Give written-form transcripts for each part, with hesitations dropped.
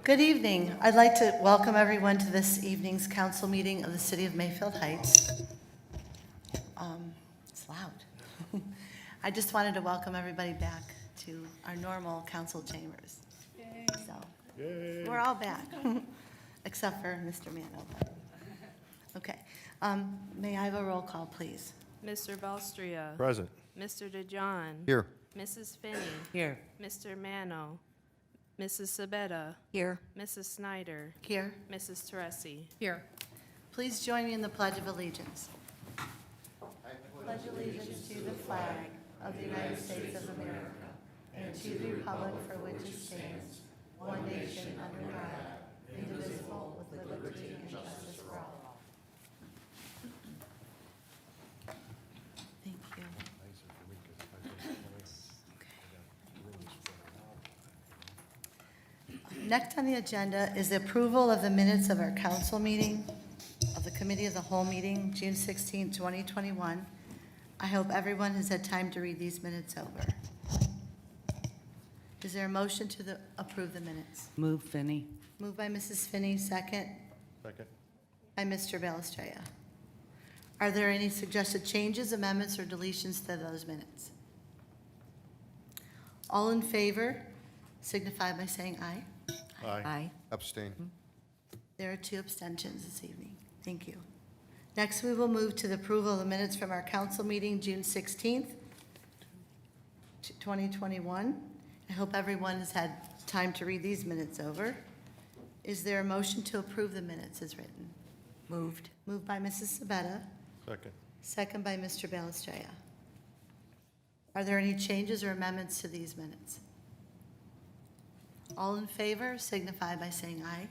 Good evening. I'd like to welcome everyone to this evening's council meeting of the City of Mayfield Heights. It's loud. I just wanted to welcome everybody back to our normal council chambers. Yay. So, we're all back, except for Mr. Mano. Okay. May I have a roll call, please? Mr. Balstria. Present. Mr. DeJohn. Here. Mrs. Finney. Here. Mr. Mano. Mrs. Sabetta. Here. Mrs. Snyder. Here. Mrs. Teresi. Here. Please join me in the Pledge of Allegiance. Pledge allegiance to the flag of the United States of America and to the republic for which it stands, one nation under God, indivisible, with liberty and justice for all. Thank you. Next on the agenda is the approval of the minutes of our council meeting, of the Committee of the Whole meeting, June 16, 2021. I hope everyone has had time to read these minutes over. Is there a motion to approve the minutes? Move, Finney. Moved by Mrs. Finney, second Second. by Mr. Balestrea. Are there any suggested changes, amendments, or deletions to those minutes? All in favor signify by saying aye. Aye. Abstain. There are 2 abstentions this evening. Thank you. Next, we will move to the approval of the minutes from our council meeting, June 16th, 2021. I hope everyone has had time to read these minutes over. Is there a motion to approve the minutes as written? Moved. Moved by Mrs. Sabetta, Second. second by Mr. Balestrea. Are there any changes or amendments to these minutes? All in favor signify by saying aye.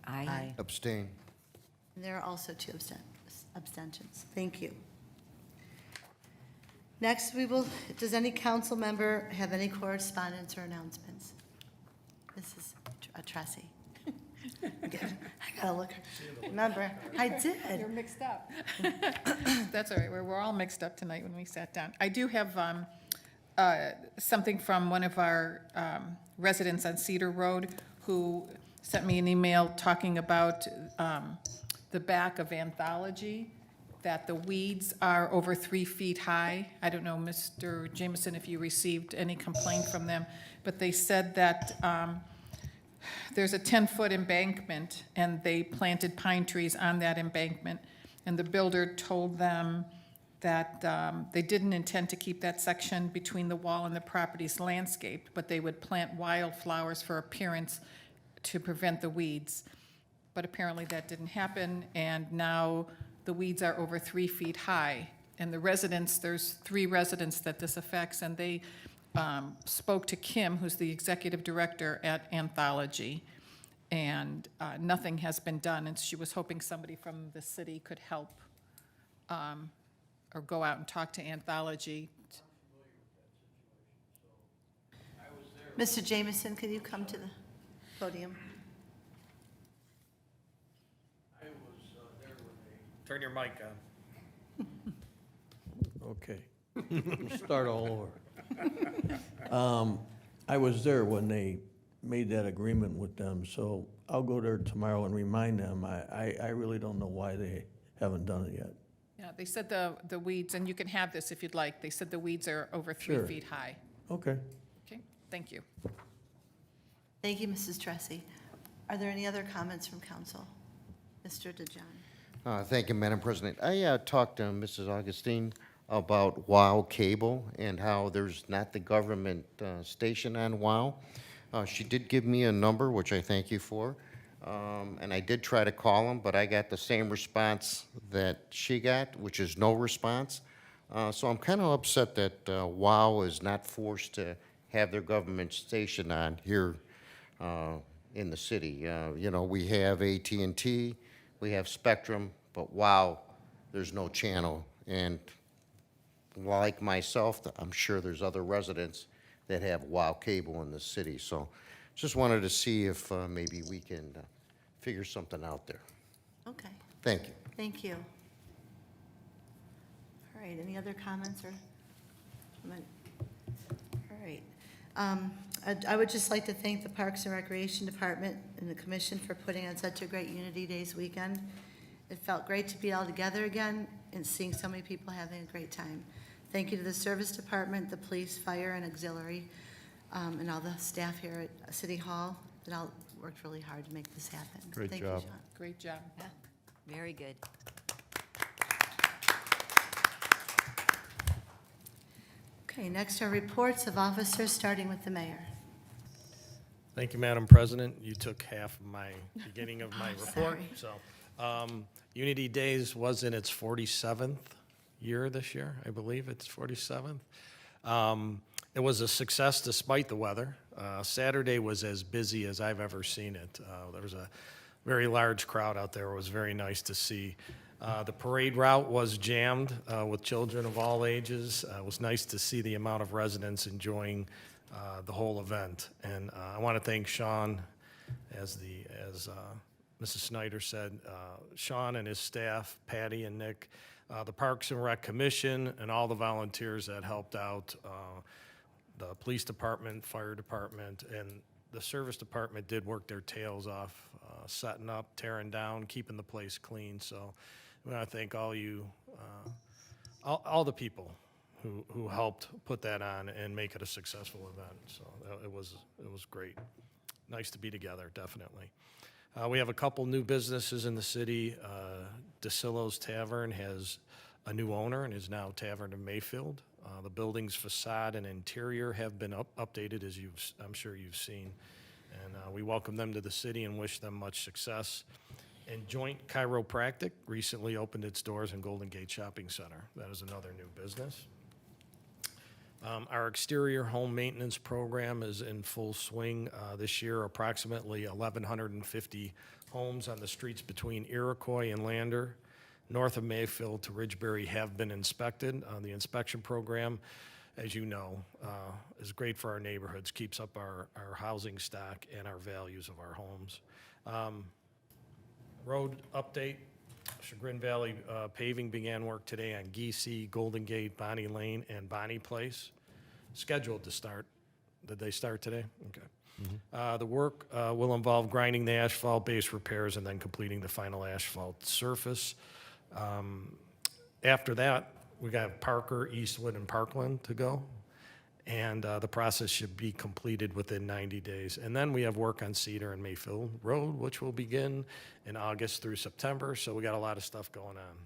Aye. Abstain. And there are also 2 abstentions. Thank you. Next, does any council member have any correspondence or announcements? Mrs. Tressi. I gotta look. Remember, I did. You're mixed up. That's all right. We're all mixed up tonight when we sat down. I do have something from one of our residents on Cedar Road who sent me an email talking about the back of Anthology, that the weeds are over 3 feet high. I don't know, Mr. Jameson, if you received any complaint from them, but they said that there's a 10-foot embankment, and they planted pine trees on that embankment, and the builder told them that they didn't intend to keep that section between the wall and the property's landscape, but they would plant wildflowers for appearance to prevent the weeds. But apparently that didn't happen, and now the weeds are over 3 feet high. And the residents, there's 3 residents that this affects, and they spoke to Kim, who's the executive director at Anthology, and nothing has been done, and she was hoping somebody from the city could help or go out and talk to Anthology. Mr. Jameson, could you come to the podium? Turn your mic on. Okay, start all over. I was there when they made that agreement with them, so I'll go there tomorrow and remind them. I really don't know why they haven't done it yet. Yeah, they said the weeds, and you can have this if you'd like, they said the weeds are over 3 Sure. feet high. Okay. Okay, thank you. Thank you, Mrs. Tressi. Are there any other comments from council? Mr. DeJohn. Thank you, Madam President. I talked to Mrs. Augustine about WOW Cable and how there's not the government station on WOW. She did give me a number, which I thank you for. And I did try to call them, but I got the same response that she got, which is no response. So I'm kind of upset that WOW is not forced to have their government station on here in the city. You know, we have AT&T, we have Spectrum, but WOW, there's no channel. And like myself, I'm sure there's other residents that have WOW cable in the city. So just wanted to see if maybe we can figure something out there. Okay, Thank you. thank you. All right, any other comments or? All right. I would just like to thank the Parks and Recreation Department and the commission for putting on such a great Unity Days weekend. It felt great to be all together again and seeing so many people having a great time. Thank you to the service department, the police, fire, and auxiliary, and all the staff here at City Hall that all worked really hard to make this happen. Great Thank job. you, Sean. Great job. Yeah, very good. Okay, next are reports of officers, starting with the mayor. Thank you, Madam President. You took half of my beginning of my report. Sorry. So, Unity Days was in its 47th year this year, I believe it's 47th. It was a success despite the weather. Saturday was as busy as I've ever seen it. There was a very large crowd out there. It was very nice to see. The parade route was jammed with children of all ages. It was nice to see the amount of residents enjoying the whole event. And I want to thank Sean, as Mrs. Snyder said, Sean and his staff, Patty and Nick, the Parks and Rec Commission, and all the volunteers that helped out, the police department, fire department, and the service department did work their tails off, setting up, tearing down, keeping the place clean. So we want to thank all you, all the people who helped put that on and make it a successful event. So it was great. Nice to be together, definitely. We have a couple new businesses in the city. DeSillo's Tavern has a new owner and is now Tavern in Mayfield. The building's facade and interior have been updated, as I'm sure you've seen. And we welcome them to the city and wish them much success. And Joint Chiropractic recently opened its doors in Golden Gate Shopping Center. That is another new business. Our exterior home maintenance program is in full swing this year. Approximately 1,150 homes on the streets between Iroquois and Lander, north of Mayfield to Ridgebury, have been inspected. The inspection program, as you know, is great for our neighborhoods, keeps up our housing stock and our values of our homes. Road update. Chagrin Valley Paving began work today on Geesey, Golden Gate, Bonnie Lane, and Bonnie Place. Scheduled to start. Did they start today? Okay. The work will involve grinding the asphalt, base repairs, and then completing the final asphalt surface. After that, we got Parker, Eastwood, and Parkland to go. And the process should be completed within 90 days. And then we have work on Cedar and Mayfield Road, which will begin in August through September. So we got a lot of stuff going on.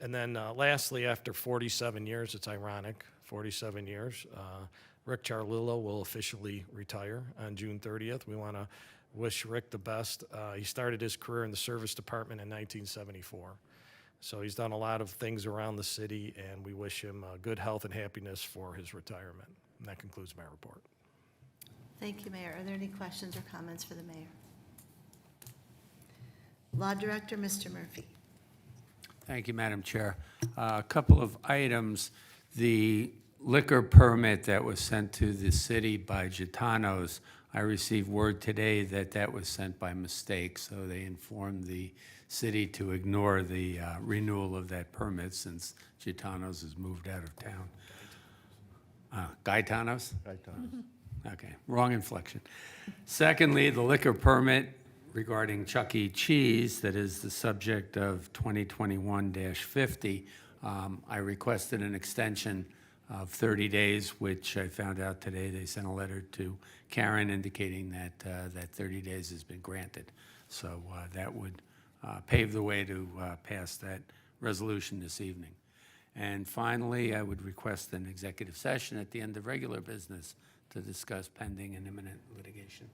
And then lastly, after 47 years, it's ironic, 47 years, Rick Charlillo will officially retire on June 30th. We want to wish Rick the best. He started his career in the service department in 1974. So he's done a lot of things around the city, and we wish him good health and happiness for his retirement. And that concludes my report. Thank you, Mayor. Are there any questions or comments for the mayor? Law Director, Mr. Murphy. Thank you, Madam Chair. A couple of items. The liquor permit that was sent to the city by Gitanos, I received word today that that was sent by mistake, so they informed the city to ignore the renewal of that permit since Gitanos has moved out of town. Gaetanos? Okay, wrong inflection. Secondly, the liquor permit regarding Chuck E. Cheese that is the subject of 2021-50. I requested an extension of 30 days, which I found out today they sent a letter to Karen indicating that that 30 days has been granted. So that would pave the way to pass that resolution this evening. And finally, I would request an executive session at the end of regular business to discuss pending and imminent litigation.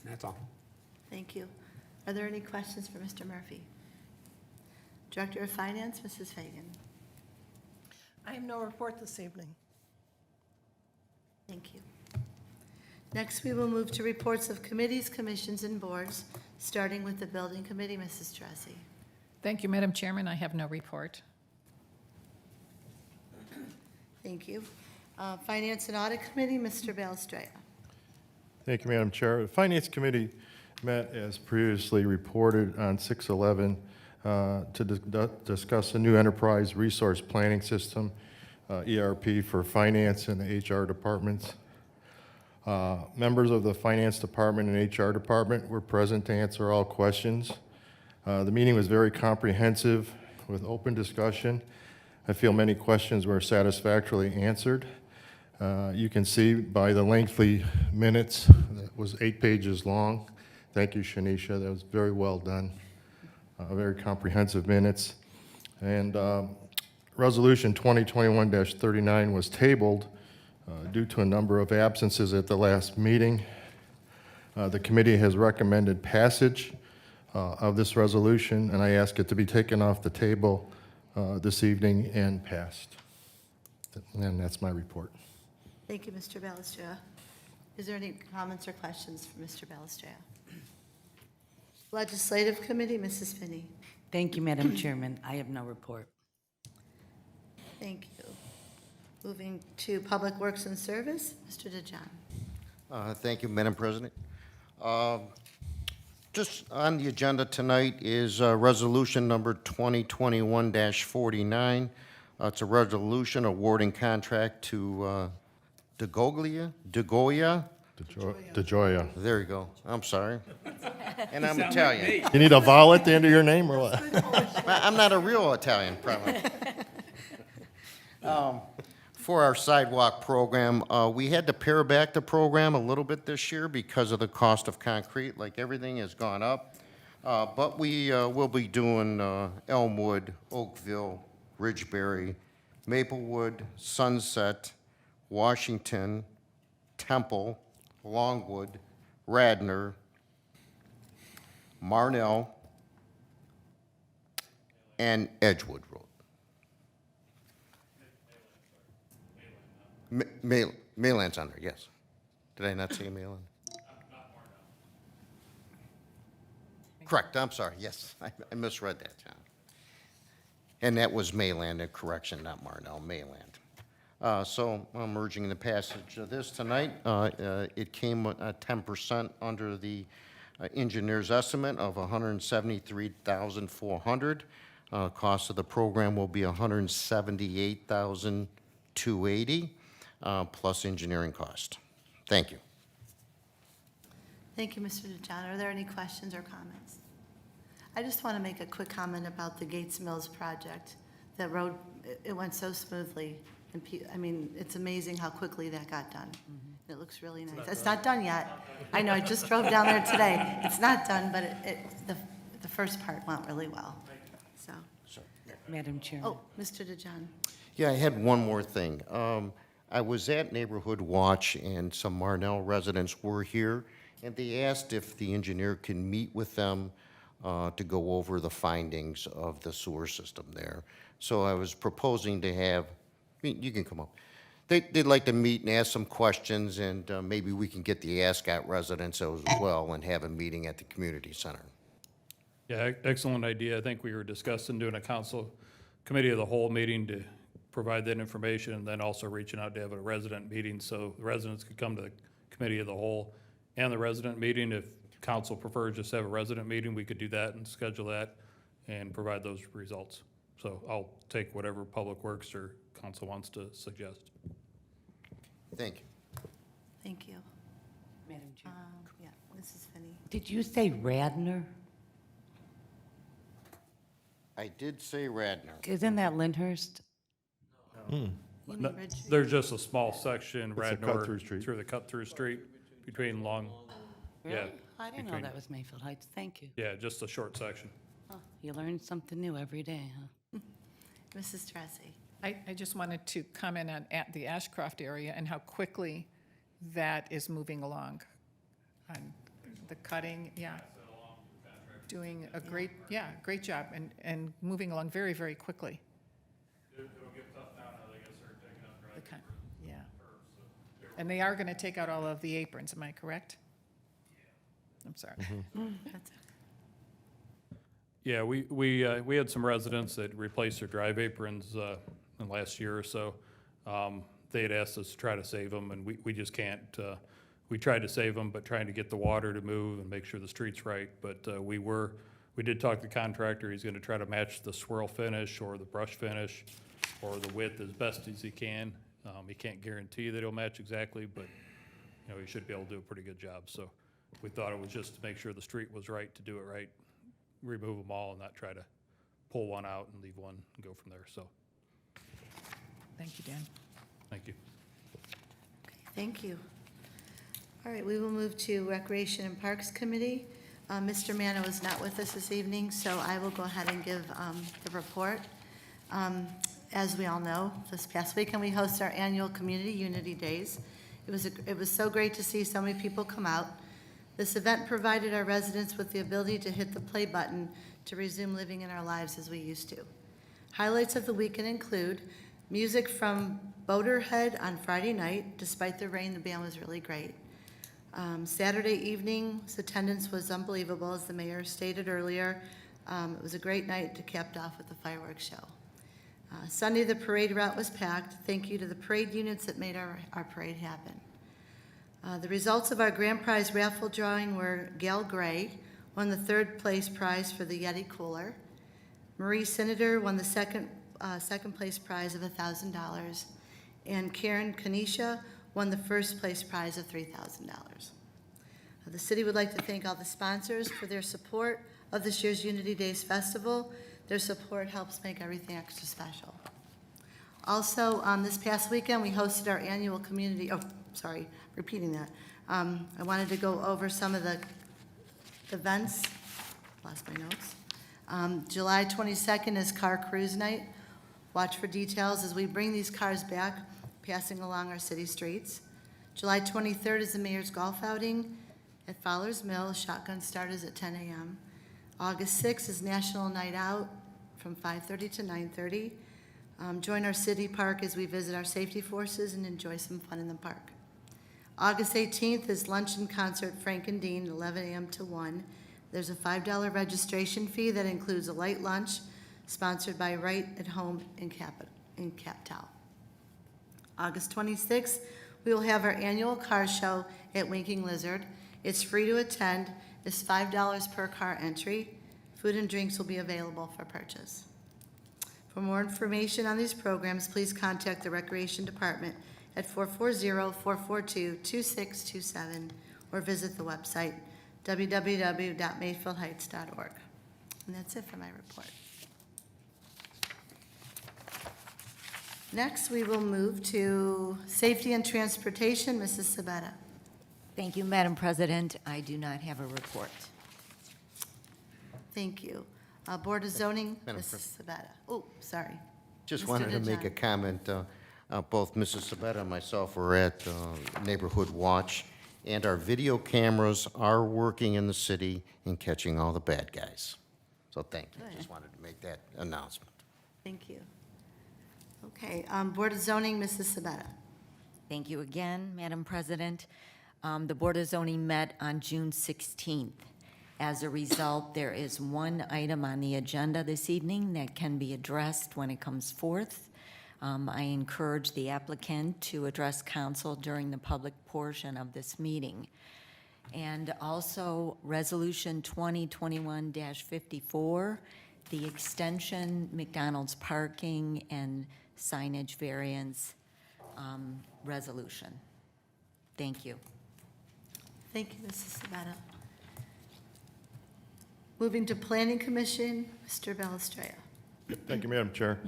And that's all. Thank you. Are there any questions for Mr. Murphy? Director of Finance, Mrs. Fagan. I have no report this evening. Thank you. Next, we will move to reports of committees, commissions, and boards, starting with the Building Committee, Mrs. Tressi. Thank you, Madam Chairman. I have no report. Thank you. Finance and Audit Committee, Mr. Balstraya. Thank you, Madam Chair. The Finance Committee met as previously reported on 6/11 to discuss a new enterprise resource planning system. ERP for finance and the HR departments. Members of the finance department and HR department were present to answer all questions. The meeting was very comprehensive with open discussion. I feel many questions were satisfactorily answered. You can see by the lengthy minutes, that was 8 pages long. Thank you, Shanisha, that was very well done. Very comprehensive minutes. And Resolution 2021-39 was tabled due to a number of absences at the last meeting. The committee has recommended passage of this resolution, and I ask it to be taken off the table this evening and passed. And that's my report. Thank you, Mr. Balestria. Is there any comments or questions for Mr. Balestria? Legislative Committee, Mrs. Finney. Thank you, Madam Chairman. I have no report. Thank you. Moving to Public Works and Service, Mr. DeJohn. Thank you, Madam President. Just on the agenda tonight is resolution number 2021-49. It's a resolution awarding contract to DeGoya. DeJoya. There you go. I'm sorry. And I'm Italian. You need a vowel at the end of your name or what? I'm not a real Italian, probably. For our sidewalk program, we had to pare back the program a little bit this year because of the cost of concrete, like everything has gone up. But we will be doing Elmwood, Oakville, Ridgeberry, Maplewood, Sunset, Washington, Temple, Longwood, Radnor, Marnell, and Edgewood Road. Mayland's on there, yes. Did I not say Mayland? Correct, I'm sorry, yes, I misread that, John. And that was Mayland, a correction, not Marnell, Mayland. So I'm urging the passage of this tonight. It came 10% under the engineer's estimate of $173,400. Cost of the program will be $178,280 plus engineering cost. Thank you. Thank you, Mr. DeJohn. Are there any questions or comments? I just want to make a quick comment about the Gates Mills project. That road, it went so smoothly. And I mean, it's amazing how quickly that got done. It looks really nice. It's not done yet. I know, I just drove down there today. It's not done, but the first part went really well. So, Madam Chairman. oh, Mr. DeJohn. Yeah, I had one more thing. I was at Neighborhood Watch, and some Marnell residents were here, and they asked if the engineer can meet with them to go over the findings of the sewer system there. So I was proposing to have, you can come up. They'd like to meet and ask some questions, and maybe we can get the Ascot residents as well and have a meeting at the community center. Yeah, excellent idea. I think we were discussing doing a council committee of the whole meeting to provide that information, and then also reaching out to have a resident meeting so the residents could come to the committee of the whole and the resident meeting. If council prefers just have a resident meeting, we could do that and schedule that and provide those results. So I'll take whatever Public Works or council wants to suggest. Thank you. Thank you. Madam Chair. Yeah, Mrs. Finney. Did you say Radnor? I did say Radnor. Isn't that Lyndhurst? You No, mean Ridge- There's just a small section, a Radnor, cut-through street. through the cut-through street between Long, yeah. Really? I didn't know between- that was Mayfield Heights. Thank you. Yeah, just a short section. Oh, you learn something new every day, huh? Mrs. Tracy. I just wanted to comment on at the Ashcroft area and how quickly that is moving along. On the cutting, yeah. Doing a great job and moving along very, very quickly. It'll get tough now they gotta start taking up The cut- Yeah. And they are going to take out all of the aprons, am I correct? I'm sorry. That's Yeah, we had some residents that replaced their drive aprons in the last year or so. They had asked us to try to save them, and we just can't. We tried to save them, but trying to get the water to move and make sure the street's right. But we did talk to the contractor. He's going to try to match the swirl finish or the brush finish or the width as best as he can. He can't guarantee that he'll match exactly, but, you know, he should be able to do a pretty good job. So we thought it was just to make sure the street was right, to do it right, remove them all and not try to pull one out and leave one and go from there. So, Thank you, Dan. thank you. Thank you. All right, we will move to Recreation and Parks Committee. Mr. Mano is not with us this evening, so I will go ahead and give the report. As we all know, this past weekend, we hosted our annual Community Unity Days. It was so great to see so many people come out. This event provided our residents with the ability to hit the play button to resume living in our lives as we used to. Highlights of the weekend include music from Boaterhead on Friday night. Despite the rain, the band was really great. Saturday evening's attendance was unbelievable, as the mayor stated earlier. It was a great night to cap off with the fireworks show. Sunday, the parade route was packed. Thank you to the parade units that made our parade happen. The results of our grand prize raffle drawing were Gail Gray won the third place prize for the Yeti cooler. Marie Senator won the second place prize of $1,000. And Karen Kanisha won the first place prize of $3,000. The city would like to thank all the sponsors for their support of this year's Unity Days Festival. Their support helps make everything extra special. Also, this past weekend, we hosted our annual community, repeating that. I wanted to go over some of the events. Lost my notes. July 22nd is Car Cruise Night. Watch for details as we bring these cars back, passing along our city streets. July 23rd is the mayor's golf outing at Fowler's Mill. Shotgun start is at 10 a.m. August 6th is National Night Out from 5:30 to 9:30. Join our city park as we visit our safety forces and enjoy some fun in the park. August 18th is Luncheon Concert Frank and Dean, 11 a.m. to 1. There's a $5 registration fee that includes a light lunch, sponsored by Right at Home in Captown. August 26th, we will have our annual car show at Winking Lizard. It's free to attend. It's $5 per car entry. Food and drinks will be available for purchase. For more information on these programs, please contact the Recreation Department at 440-442-2627 or visit the website www.mayfieldheights.org. And that's it for my report. Next, we will move to Safety and Transportation. Mrs. Sabetta. Thank you, Madam President. I do not have a report. Thank you. Board of Zoning, Madam Mrs. Sabetta. Oh, sorry. Just Mr. wanted to make a DeJong. comment. Both Mrs. Sabetta and myself were at Neighborhood Watch, and our video cameras are working in the city and catching all the bad guys. So thank you. Good. Just wanted to make that announcement. Thank you. Okay, Board of Zoning, Mrs. Sabetta. Thank you again, Madam President. The Board of Zoning met on June 16th. As a result, there is one item on the agenda this evening that can be addressed when it comes forth. I encourage the applicant to address council during the public portion of this meeting. And also, Resolution 2021-54, the extension, McDonald's parking and signage variance resolution. Thank you. Thank you, Mrs. Sabetta. Moving to Planning Commission, Mr. Balistreo. Thank you, Madam Chair.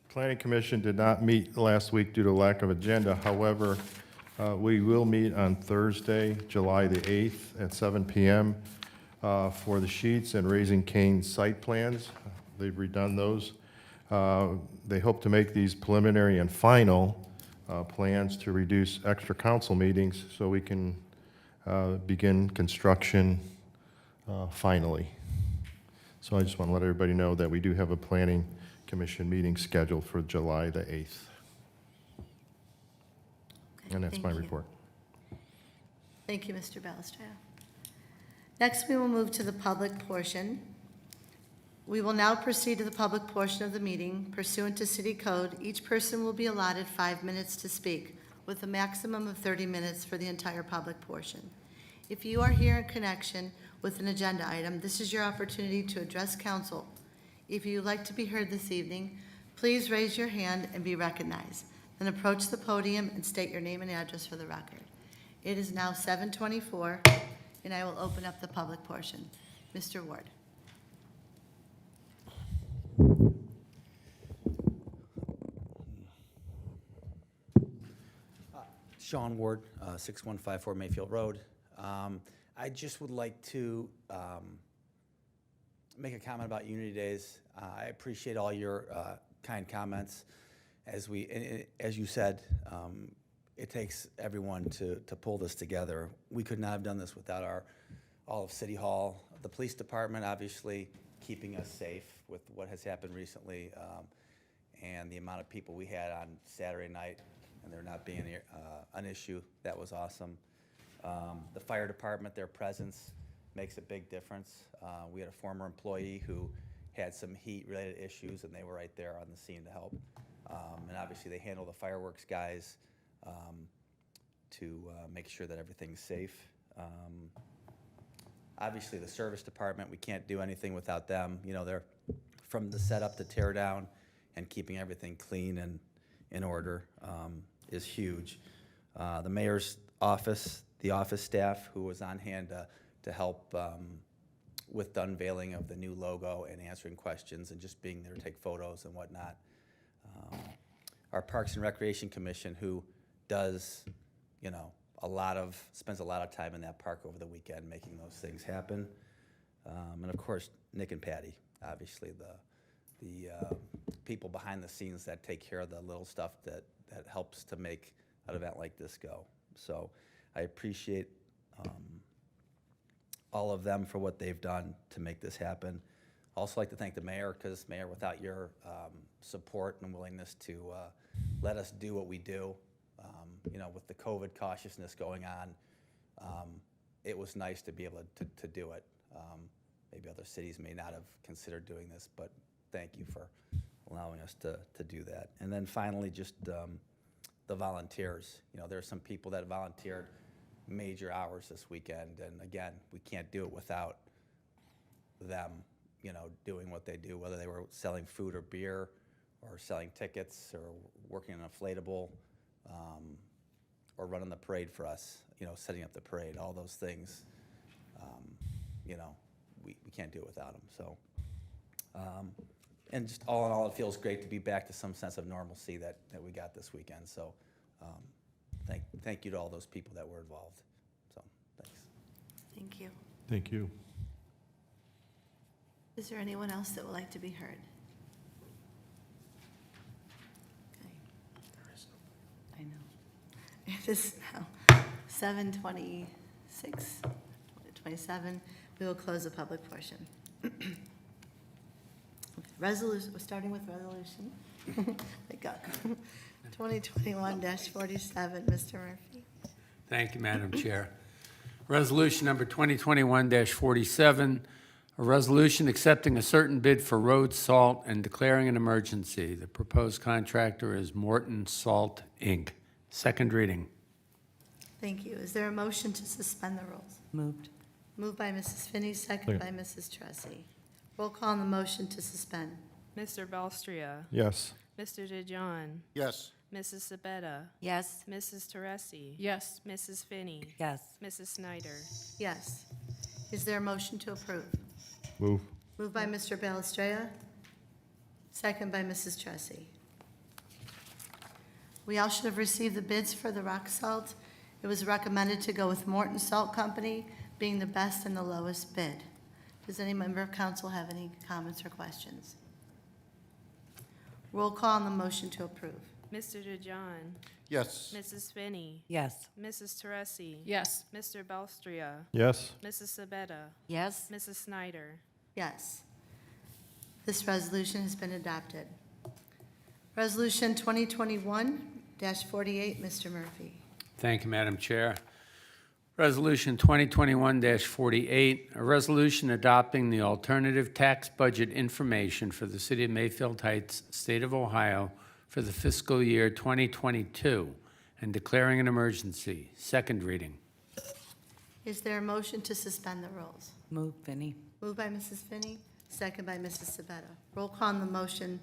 Planning Commission did not meet last week due to lack of agenda. However, we will meet on Thursday, July the 8th at 7 p.m. For the Sheets and Raising Cane site plans. They've redone those. They hope to make these preliminary and final plans to reduce extra council meetings so we can begin construction finally. So I just want to let everybody know that we do have a Planning Commission meeting scheduled for July the 8th. Okay, And that's thank my you. report. Thank you, Mr. Balistreo. Next, we will move to the public portion. We will now proceed to the public portion of the meeting. Pursuant to City Code, each person will be allotted 5 minutes to speak, with a maximum of 30 minutes for the entire public portion. If you are here in connection with an agenda item, this is your opportunity to address council. If you would like to be heard this evening, Please raise your hand and be recognized. Then approach the podium and state your name and address for the record. It is now 7:24, and I will open up the public portion. Mr. Ward. Sean Ward, 6154 Mayfield Road. I just would like to make a comment about Unity Days. I appreciate all your kind comments. As you said, it takes everyone to pull this together. We could not have done this without all of City Hall, the police department, obviously keeping us safe with what has happened recently, and the amount of people we had on Saturday night, and there not being an issue. That was awesome. The fire department, their presence makes a big difference. We had a former employee who had some heat-related issues, and they were right there on the scene to help. And obviously, they handle the fireworks guys to make sure that everything's safe. Obviously, the service department, we can't do anything without them. You know, they're from the setup to tear down, and keeping everything clean and in order is huge. The mayor's office, the office staff who was on hand to help with the unveiling of the new logo and answering questions and just being there to take photos and whatnot. Our Parks and Recreation Commission, who does, you know, spends a lot of time in that park over the weekend making those things happen. And of course, Nick and Patty, obviously the people behind the scenes that take care of the little stuff that helps to make an event like this go. So I appreciate all of them for what they've done to make this happen. Also like to thank the mayor, because Mayor, without your support and willingness to let us do what we do, you know, with the COVID cautiousness going on, it was nice to be able to do it. Maybe other cities may not have considered doing this, but thank you for allowing us to do that. And then finally, just the volunteers. You know, there are some people that volunteered major hours this weekend, and again, we can't do it without them, you know, doing what they do, whether they were selling food or beer, or selling tickets, or working an inflatable, or running the parade for us, you know, setting up the parade, all those things, you know, we can't do it without them. So, and just all in all, it feels great to be back to some sense of normalcy that we got this weekend. So thank you to all those people that were involved. So thanks. Thank you. Thank you. Is there anyone else that would like to be heard? Okay. I know. It is now 7:26, 27. We will close the public portion. Resolution, we're starting with resolution. Thank God. 2021-47, Mr. Murphy. Thank you, Madam Chair. Resolution number 2021-47, a resolution accepting a certain bid for road salt and declaring an emergency. The proposed contractor is Morton Salt, Inc. Second reading. Thank you. Is there a motion to suspend the rules? Moved. Moved by Mrs. Finney, second by Mrs. Tressi. Roll call on the motion to suspend. Mr. Belstria. Yes. Mr. DeJohn. Yes. Mrs. Sabetta. Yes. Mrs. Teresi. Yes. Mrs. Finney. Yes. Mrs. Snyder. Yes. Is there a motion to approve? Move. Moved by Mr. Balestrea, second by Mrs. Tressi. We all should have received the bids for the rock salt. It was recommended to go with Morton Salt Company, being the best and the lowest bid. Does any member of council have any comments or questions? Roll call on the motion to approve. Mr. DeJohn. Yes. Mrs. Finney. Yes. Mrs. Teresi. Yes. Mr. Belstria. Yes. Mrs. Sabetta. Yes. Mrs. Snyder. Yes. This resolution has been adopted. Resolution 2021-48, Mr. Murphy. Thank you, Madam Chair. Resolution 2021-48, a resolution adopting the alternative tax budget information for the City of Mayfield Heights, State of Ohio, for the fiscal year 2022 and declaring an emergency. Second reading. Is there a motion to suspend the rules? Moved, Vinnie. Moved by Mrs. Finney, second by Mrs. Sabetta. Roll call on the motion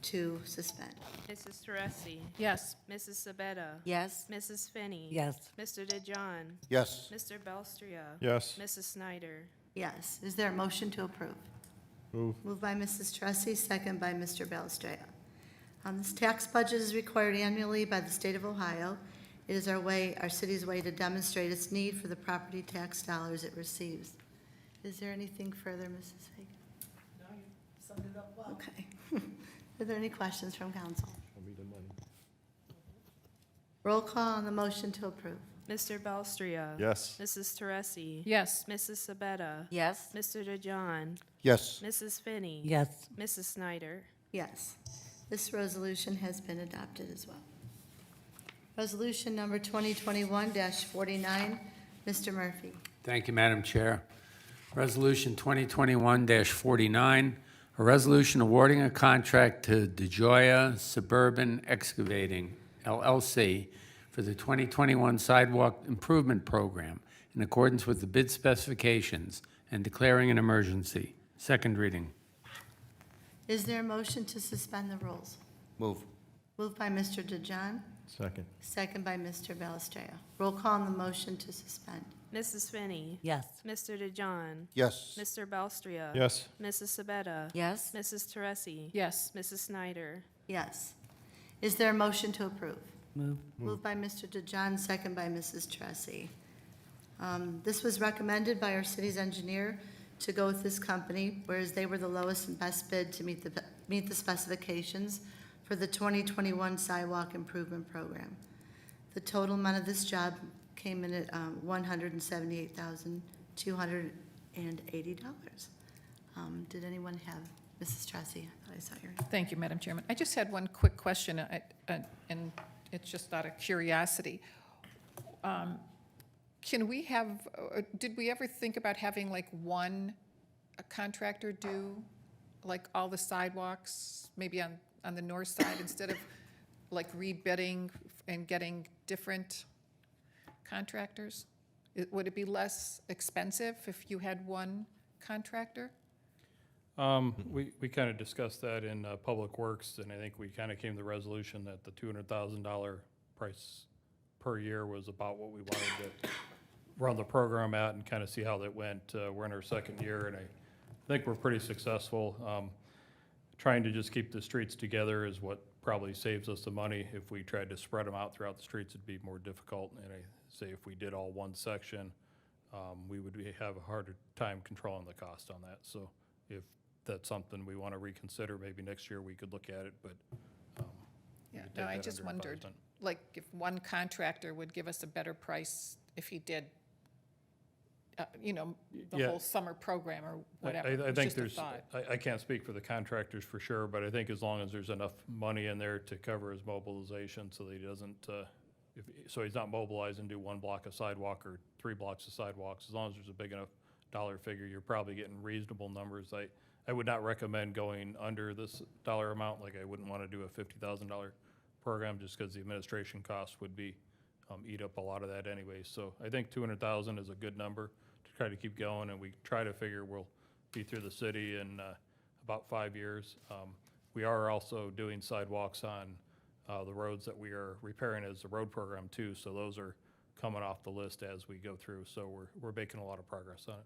to suspend? Mrs. Teresi. Yes. Mrs. Sabetta. Yes? Mrs. Finney. Yes. Mr. DeJohn. Yes. Mr. Belstria. Yes. Mrs. Snyder. Yes. Is there a motion to approve? Move. Moved by Mrs. Tressi, second by Mr. Belstrade. This tax budget is required annually by the state of Ohio. It is our city's way to demonstrate its need for the property tax dollars it receives. Is there anything further, Mrs. Hagan? No, you summed it up well. Okay. Are there any questions from council? Show me the money. Roll call on the motion to approve. Mr. Belstria. Yes. Mrs. Teresi. Yes. Mrs. Sabetta. Yes? Mr. DeJohn. Yes. Mrs. Finney. Yes. Mrs. Snyder. Yes. This resolution has been adopted as well. Resolution number 2021-49, Mr. Murphy. Thank you, Madam Chair. Resolution 2021-49, a resolution awarding a contract to DeJoya Suburban Excavating, LLC, for the 2021 Sidewalk Improvement Program in accordance with the bid specifications and declaring an emergency. Second reading. Is there a motion to suspend the rules? Move. Moved by Mr. DeJohn, Second. second by Mr. Balestreo. Roll call on the motion to suspend. Mrs. Finney. Yes. Mr. DeJohn. Yes. Mr. Belstria. Yes. Mrs. Sabetta. Yes? Mrs. Teresi. Yes. Mrs. Snyder. Yes. Is there a motion to approve? Move. Moved by Mr. DeJohn, second by Mrs. Tressi. This was recommended by our city's engineer to go with this company, whereas they were the lowest and best bid to meet the specifications for the 2021 Sidewalk Improvement Program. The total amount of this job came in at $178,280. Did anyone have, Mrs. Tressi? I thought I saw your name. Thank you, Madam Chairman. I just had one quick question, and it's just out of curiosity. Can we have, did we ever think about having like one contractor do like all the sidewalks, maybe on the north side, instead of like rebidding and getting different contractors? Would it be less expensive if you had one contractor? We kind of discussed that in Public Works, and I think we kind of came to the resolution that the $200,000 price per year was about what we wanted to run the program at and kind of see how that went. We're in our second year, and I think we're pretty successful. Trying to just keep the streets together is what probably saves us the money. If we tried to spread them out throughout the streets, it'd be more difficult. And I say if we did all one section, we would have a harder time controlling the cost on that. So if that's something we want to reconsider, maybe next year we could look at it, but we Yeah, could no, take I that just under wondered, advisement. like, if one contractor would give us a better price if he did, the Yeah. whole summer program or whatever. I It was think just a there's, thought. I can't speak for the contractors for sure, but I think as long as there's enough money in there to cover his mobilization so that he doesn't, so he's not mobilized and do one block of sidewalk or 3 blocks of sidewalks, as long as there's a big enough dollar figure, you're probably getting reasonable numbers. I would not recommend going under this dollar amount, like I wouldn't want to do a $50,000 program just because the administration costs would be, eat up a lot of that anyway. So I think 200,000 is a good number to try to keep going, and we try to figure we'll be through the city in about 5 years. We are also doing sidewalks on the roads that we are repairing as a road program too, so those are coming off the list as we go through. So we're making a lot of progress on it.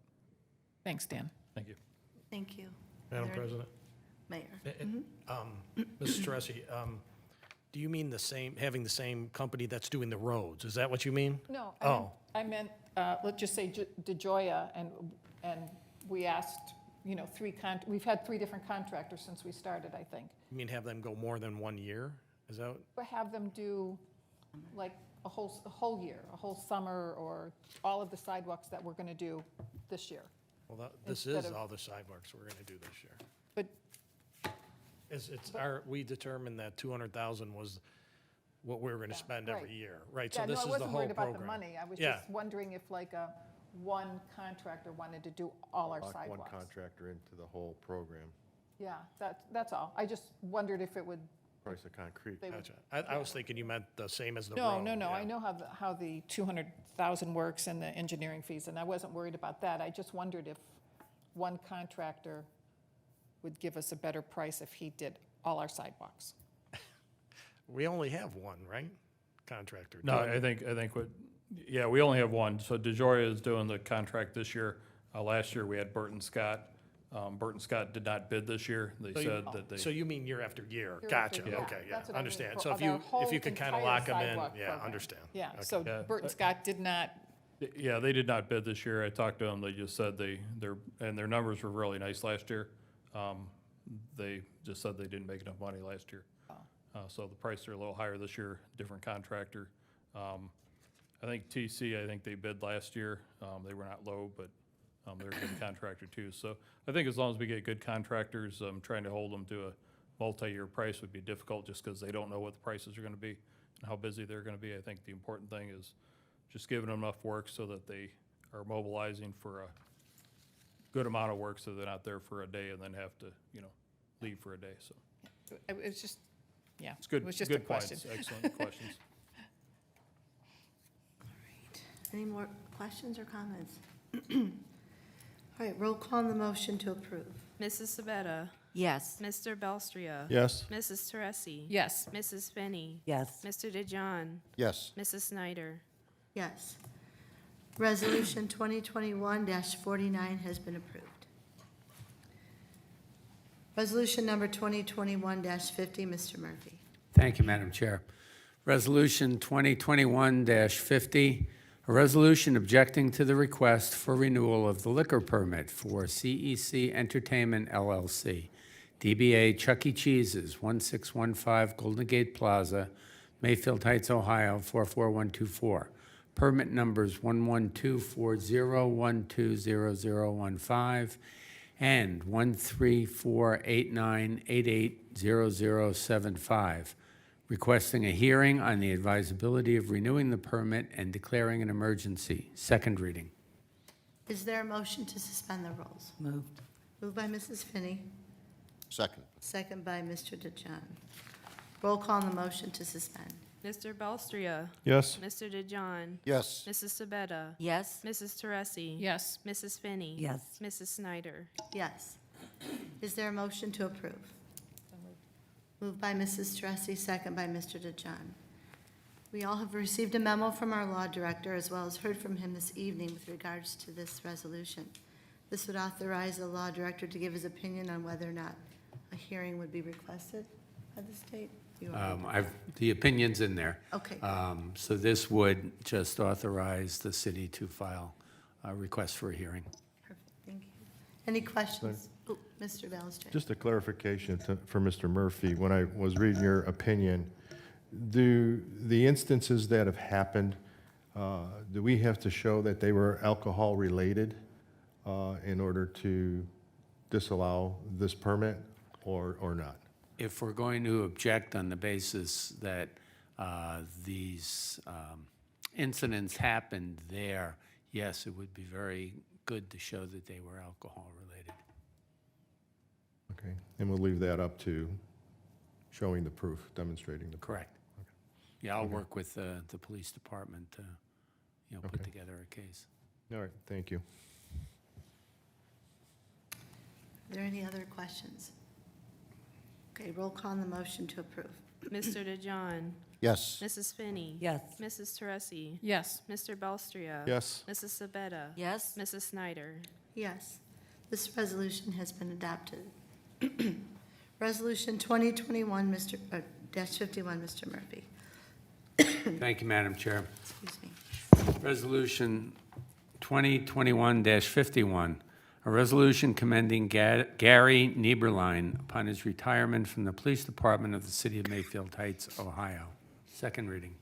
Thanks, Dan. Thank you. Thank you. Madam Are there- President? Mayor. Mrs. Teresi, do you mean having the same company that's doing the roads? Is that what you mean? No, Oh. I meant, let's just say DeJoya, and we asked, we've had 3 different contractors since we started, I think. You mean have them go more than 1 year? Is that, But have them do like a whole year, a whole summer, or all of the sidewalks that we're going to do this year. well, this Instead is of- all the sidewalks we're going to do this year. But We determined that 200,000 was what we were going to spend every right. year, right? So Yeah, no, this I is the wasn't whole worried about the program. money. I was Yeah. just wondering if like one contractor wanted to do all our Lock one sidewalks. contractor into the whole program, Yeah, that's all. I just wondered if it would, price of concrete. they would. Gotcha. I was thinking you meant the same as the No, road. no, no, I yeah. know how the 200,000 works and the engineering fees, and I wasn't worried about that. I just wondered if one contractor would give us a better price if he did all our sidewalks. We only have one, right? Contractor. No, I think yeah, we only have one. So DeJoria is doing the contract this year. Last year, we had Burton Scott. Burton Scott did not bid this year. They So you- said that they. So you mean year after year? Year Gotcha, after year. okay, yeah, That's what I mean, understand. for So if the you whole could kind of entire lock them in, sidewalk yeah, program. understand. Yeah, Okay. so Yeah. Burton Scott did not, Yeah, they did not bid this year. I talked to them. They just said their numbers were really nice last year. They just said they didn't make enough money last year. So the prices are a little higher this year, different contractor. I think TC, I think they bid last year. They were not low, but they're a good contractor too. So I think as long as we get good contractors, trying to hold them to a multi-year price would be difficult just because they don't know what the prices are going to be and how busy they're going to be. I think the important thing is just giving them enough work so that they are mobilizing for a good amount of work so they're not there for a day and then have to, leave for a day. So it was just, yeah. it's good, It was just a good points, question. excellent questions. Any more questions or comments? All right, roll call on the motion to approve. Mrs. Sabetta? Yes. Mr. Belstria? Yes. Mrs. Teresi? Yes, Mrs. Finney? Yes. Mr. DeJohn? Yes. Mrs. Snyder? Yes. Resolution 2021-49 has been approved. Resolution number 2021-50, Mr. Murphy. Thank you, Madam Chair. Resolution 2021-50, a resolution objecting to the request for renewal of the liquor permit for CEC Entertainment LLC, DBA Chuck E. Cheese's, 1615 Golden Gate Plaza, Mayfield Heights, Ohio, 44124. Permit numbers 11240120015 and 13489880075, requesting a hearing on the advisability of renewing the permit and declaring an emergency. Second reading. Is there a motion to suspend the rules? Moved. Moved by Mrs. Finney, Second. second by Mr. DeJohn. Roll call on the motion to suspend. Mr. Belstria? Yes. Mr. DeJohn? Yes. Mrs. Sabetta? Yes. Mrs. Teresi? yes, Mrs. Finney? Yes. Mrs. Snyder? Yes. Is there a motion to approve? Moved by Mrs. Teresi, second by Mr. DeJohn. We all have received a memo from our law director, as well as heard from him this evening with regards to this resolution. This would authorize the law director to give his opinion on whether or not a hearing would be requested by the state. You are- The opinion's in there. Okay, So this would just authorize the city to file a request for a hearing. perfect, thank you. Any questions? Oh, Mr. Balestra. Just a clarification for Mr. Murphy. When I was reading your opinion, do the instances that have happened, do we have to show that they were alcohol-related in order to disallow this permit or not? If we're going to object on the basis that these incidents happened there, yes, it would be very good to show that they were alcohol-related. Okay, and we'll leave that up to showing the proof, demonstrating the proof. Correct. Yeah, I'll work with the police department to, put Okay. together a case. All right, thank you. Are there any other questions? Okay, roll call on the motion to approve. Mr. DeJohn? Yes. Mrs. Finney? Yes. Mrs. Teresi? yes, Mr. Belstria? Yes. Mrs. Sabetta? Yes. Mrs. Snyder? Yes, this resolution has been adopted. Resolution 2021, -51, Mr. Murphy. Thank you, Madam Chair. Excuse me. Resolution 2021-51, a resolution commending Gary Nieberline upon his retirement from the Police Department of the City of Mayfield Heights, Ohio. Second reading.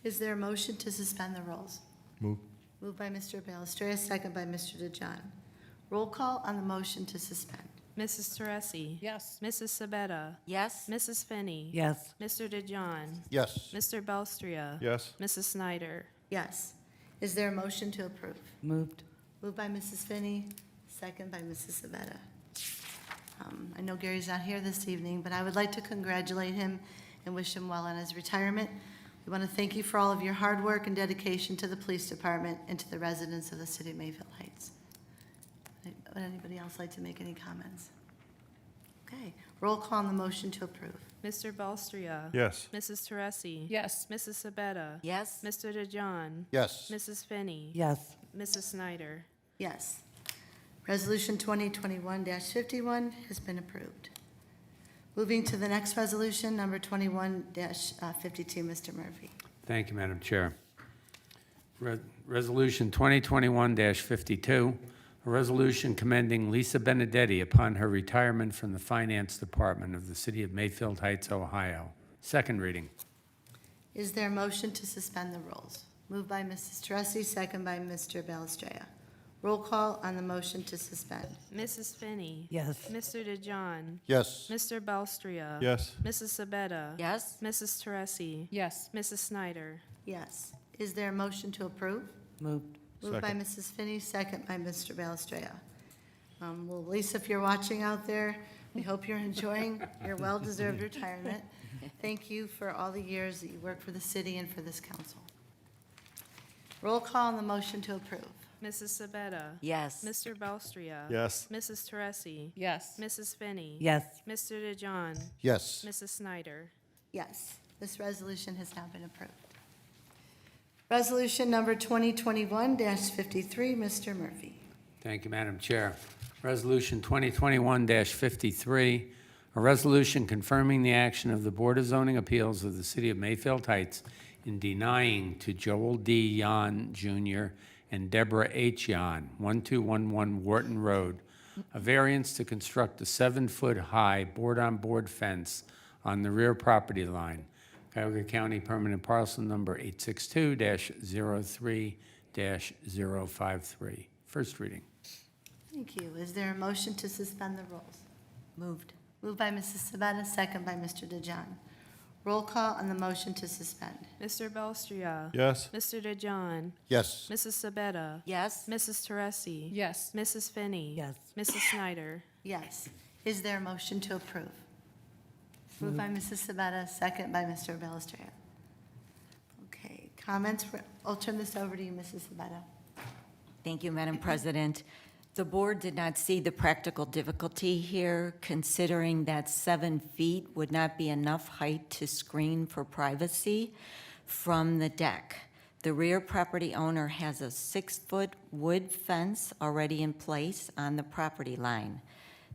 Is there a motion to suspend the rules? Move. Moved by Mr. Balestra, second by Mr. DeJohn. Roll call on the motion to suspend. Mrs. Teresi? yes, Mrs. Sabetta? Yes. Mrs. Finney? Yes. Mr. DeJohn? Yes. Mr. Belstria? Yes. Mrs. Snyder? Yes. Is there a motion to approve? Moved. Moved by Mrs. Finney, second by Mrs. Sabetta. I know Gary's not here this evening, but I would like to congratulate him and wish him well on his retirement. We want to thank you for all of your hard work and dedication to the police department and to the residents of the city of Mayfield Heights. Would anybody else like to make any comments? Okay, roll call on the motion to approve. Mr. Belstria. Yes. Mrs. Teresi. Yes. Mrs. Sabetta. Yes? Mr. DeJohn. Yes. Mrs. Finney. Yes. Mrs. Snyder. Yes. Resolution 2021-51 has been approved. Moving to the next resolution, number 21-52, Mr. Murphy. Thank you, Madam Chair. Resolution 2021-52, a resolution commending Lisa Benedetti upon her retirement from the Finance Department of the City of Mayfield Heights, Ohio. Second reading. Is there a motion to suspend the rules? Moved by Mrs. Teresi, second by Mr. Belstria. Roll call on the motion to suspend. Mrs. Finney. Yes. Mr. DeJohn. Yes. Mr. Belstria. Yes. Mrs. Sabetta. Yes? Mrs. Teresi. Yes. Mrs. Snyder. Yes. Is there a motion to approve? Moved. Moved by Mrs. Finney, second by Mr. Belstria. Well, Lisa, if you're watching out there, we hope you're enjoying your well-deserved retirement. Thank you for all the years that you worked for the city and for this council. Roll call on the motion to approve. Mrs. Sabetta. Yes. Mr. Belstria. Yes. Mrs. Teresi. Yes. Mrs. Finney. Yes. Mr. DeJohn. Yes. Mrs. Snyder. Yes, this resolution has now been approved. Resolution number 2021-53, Mr. Murphy. Thank you, Madam Chair. Resolution 2021-53, a resolution confirming the action of the Board of Zoning Appeals of the City of Mayfield Heights in denying to Joel D. Yan Jr. and Deborah H. Yan, 1211 Wharton Road, a variance to construct a 7-foot-high board-on-board fence on the rear property line, Cuyahoga County Permanent Parcel Number 862-03-053. First reading. Thank you. Is there a motion to suspend the rules? Moved. Moved by Mrs. Sabetta, second by Mr. DeJohn. Roll call on the motion to suspend. Mr. Belstria. Yes. Mr. DeJohn. Yes. Mrs. Sabetta. Yes? Mrs. Teresi. Yes. Mrs. Finney. Yes. Mrs. Snyder. Yes. Is there a motion to approve? Moved by Mrs. Sabetta, second by Mr. Belstria. Okay, comments? I'll turn this over to you, Mrs. Sabetta. Thank you, Madam President. The board did not see the practical difficulty here, considering that 7 feet would not be enough height to screen for privacy from the deck. The rear property owner has a 6-foot wood fence already in place on the property line.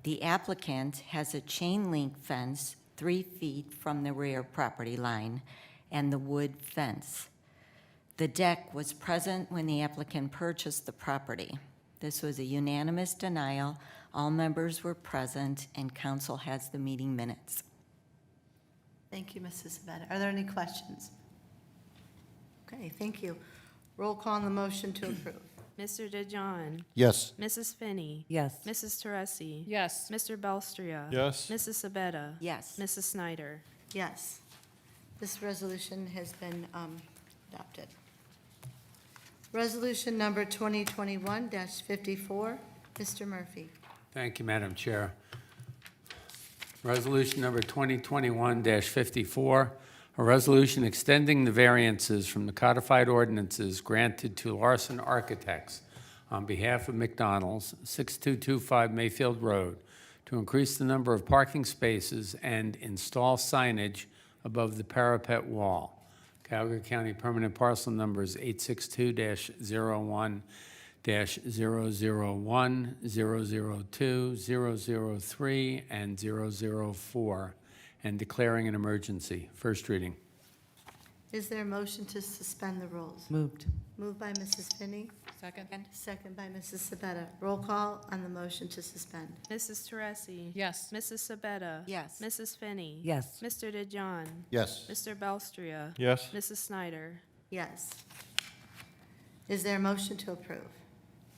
The applicant has a chain link fence 3 feet from the rear property line and the wood fence. The deck was present when the applicant purchased the property. This was a unanimous denial. All members were present, and council has the meeting minutes. Thank you, Mrs. Sabetta. Are there any questions? Okay, thank you. Roll call on the motion to approve. Mr. DeJohn. Yes. Mrs. Finney. Yes. Mrs. Teresi. Yes. Mr. Belstria. Yes. Mrs. Sabetta. Yes. Mrs. Snyder. Yes, this resolution has been adopted. Resolution number 2021-54, Mr. Murphy. Thank you, Madam Chair. Resolution number 2021-54, a resolution extending the variances from the codified ordinances granted to Larson Architects on behalf of McDonald's, 6225 Mayfield Road, to increase the number of parking spaces and install signage above the parapet wall. Cuyahoga County Permanent Parcel Numbers 862-01-001, 001, 002, 003, and 004, and declaring an emergency. First reading. Is there a motion to suspend the rules? Moved. Moved by Mrs. Finney, Second? second by Mrs. Sabetta. Roll call on the motion to suspend. Mrs. Teresi. Yes. Mrs. Sabetta. Yes. Mrs. Finney. Yes. Mr. DeJohn. Yes. Mr. Belstria. Yes. Mrs. Snyder. Yes. Is there a motion to approve?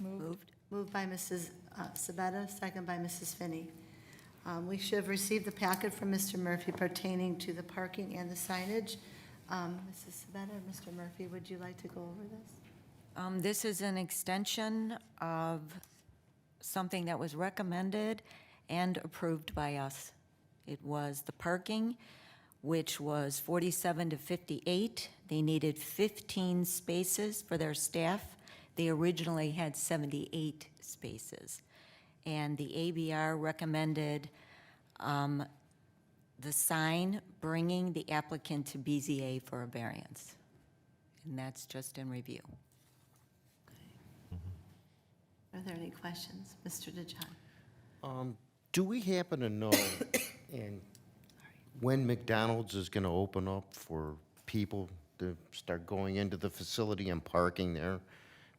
Moved. Moved by Mrs. Sabetta, second by Mrs. Finney. We should have received the packet from Mr. Murphy pertaining to the parking and the signage. Mrs. Sabetta, Mr. Murphy, would you like to go over this? This is an extension of something that was recommended and approved by us. It was the parking, which was 47 to 58. They needed 15 spaces for their staff. They originally had 78 spaces. And the ABR recommended the sign bringing the applicant to BZA for a variance. And that's just in review. Are there any questions? Mr. DeJohn? Do we happen to know and when McDonald's is going to open up for people to start going into the facility and parking there?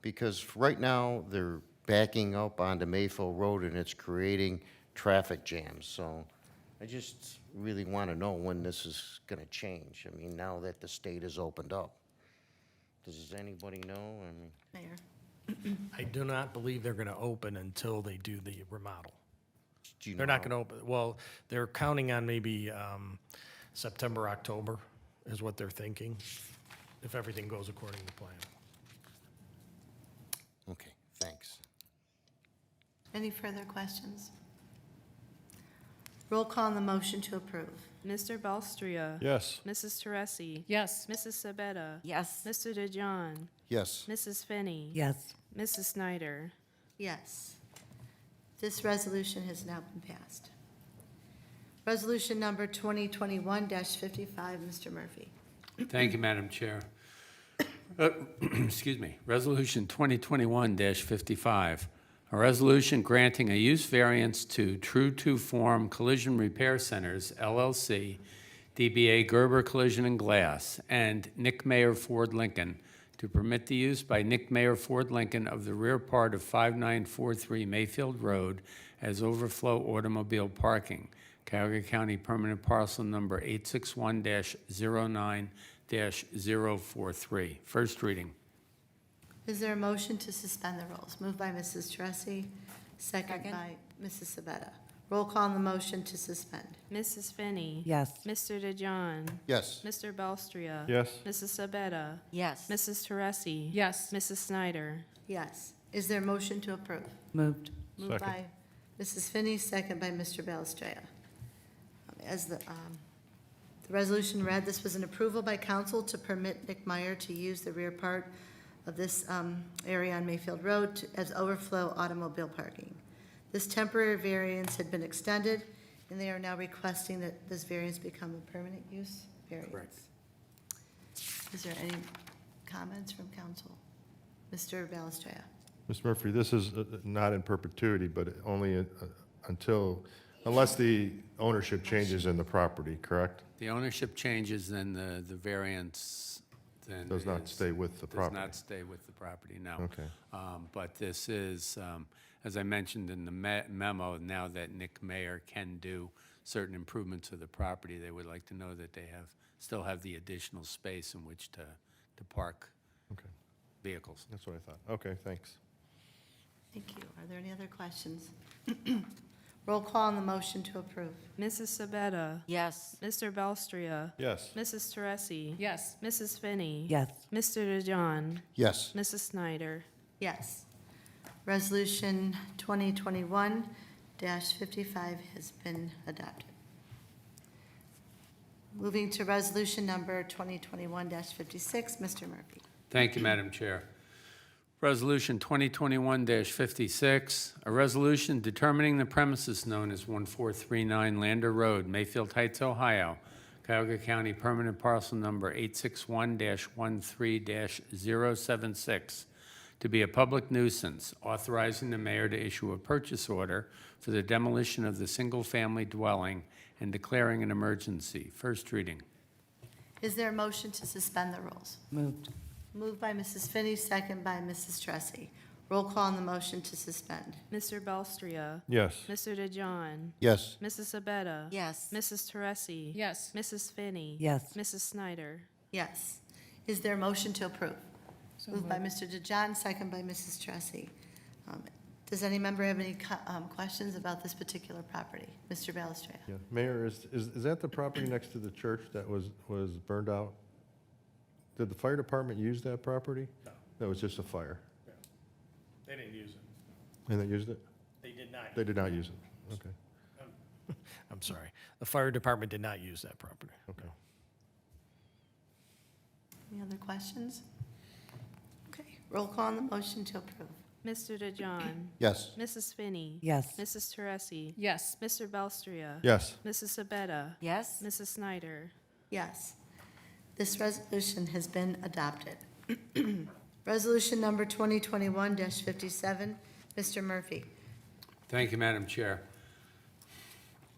Because right now, they're backing up onto Mayfield Road, and it's creating traffic jams. So I just really want to know when this is going to change. I mean, now that the state has opened up. Does anybody know? I mean, Mayor? I do not believe they're going to open until they do the remodel. do you know? They're not how- going to open, well, they're counting on maybe September, October is what they're thinking, if everything goes according to plan. Okay, thanks. Any further questions? Roll call on the motion to approve. Mr. Belstria. Yes. Mrs. Teresi. Yes. Mrs. Sabetta. Yes. Mr. DeJohn. Yes. Mrs. Finney. Yes. Mrs. Snyder. Yes. This resolution has now been passed. Resolution number 2021-55, Mr. Murphy. Thank you, Madam Chair. Excuse me. Resolution 2021-55, a resolution granting a use variance to True to Form Collision Repair Centers, LLC, DBA Gerber Collision and Glass, and Nick Mayer Ford Lincoln to permit the use by Nick Mayer Ford Lincoln of the rear part of 5943 Mayfield Road as overflow automobile parking. Cuyahoga County Permanent Parcel Number 861-09-043. First reading. Is there a motion to suspend the rules? Moved by Mrs. Teresi, second Second. by Mrs. Sabetta. Roll call on the motion to suspend. Mrs. Finney. Yes. Mr. DeJohn. Yes. Mr. Belstria. Yes. Mrs. Sabetta. Yes. Mrs. Teresi. Yes. Mrs. Snyder. Yes. Is there a motion to approve? Moved. Moved Second. by Mrs. Finney, second by Mr. Balestria. As the resolution read, this was an approval by council to permit Nick Meyer to use the rear part of this area on Mayfield Road as overflow automobile parking. This temporary variance had been extended, and they are now requesting that this variance become a permanent use variance. Correct. Is there any comments from council? Mr. Balestria. Ms. Murphy, this is not in perpetuity, but only unless the ownership changes in the property, correct? The ownership changes, then the variance then Does not is- stay with the property. Does not stay with the property, no. Okay. But this is, as I mentioned in the memo, now that Nick Mayer can do certain improvements to the property, they would like to know that they still have the additional space in which to park Okay, vehicles. that's what I thought. Okay, thanks. Thank you. Are there any other questions? Roll call on the motion to approve. Mrs. Sabetta. Yes. Mr. Belstria. Yes. Mrs. Teresi. Yes. Mrs. Finney. Yes. Mr. DeJohn. Yes. Mrs. Snyder. Yes. Resolution 2021-55 has been adopted. Moving to resolution number 2021-56, Mr. Murphy. Thank you, Madam Chair. Resolution 2021-56, a resolution determining the premises known as 1439 Lander Road, Mayfield Heights, Ohio, Cuyahoga County Permanent Parcel Number 861-13-076, to be a public nuisance, authorizing the mayor to issue a purchase order for the demolition of the single-family dwelling and declaring an emergency. First reading. Is there a motion to suspend the rules? Moved. Moved by Mrs. Finney, second by Mrs. Tressi. Roll call on the motion to suspend. Mr. Belstria. Yes. Mr. DeJohn. Yes. Mrs. Sabetta. Yes. Mrs. Teresi. Yes. Mrs. Finney. Yes. Mrs. Snyder. Yes. Is there a motion to approve? So Moved by Mr. DeJohn, second by Mrs. Tressi. Does any member have any questions about this particular property? Mr. Balestria. Yeah. Mayor, is that the property next to the church that was burned out? Did the fire department use that property? No. That was just a fire? They didn't use it. And they used it? They did not. They did not use it? Okay, I'm sorry. The fire department did not use that property. okay. Any other questions? Okay, roll call on the motion to approve. Mr. DeJohn? Yes. Mrs. Finney? Yes. Mrs. Teresi? Yes. Mr. Belstria? Yes. Mrs. Sabetta? Yes? Mrs. Snyder? Yes. This resolution has been adopted. Resolution number 2021-57, Mr. Murphy. Thank you, Madam Chair.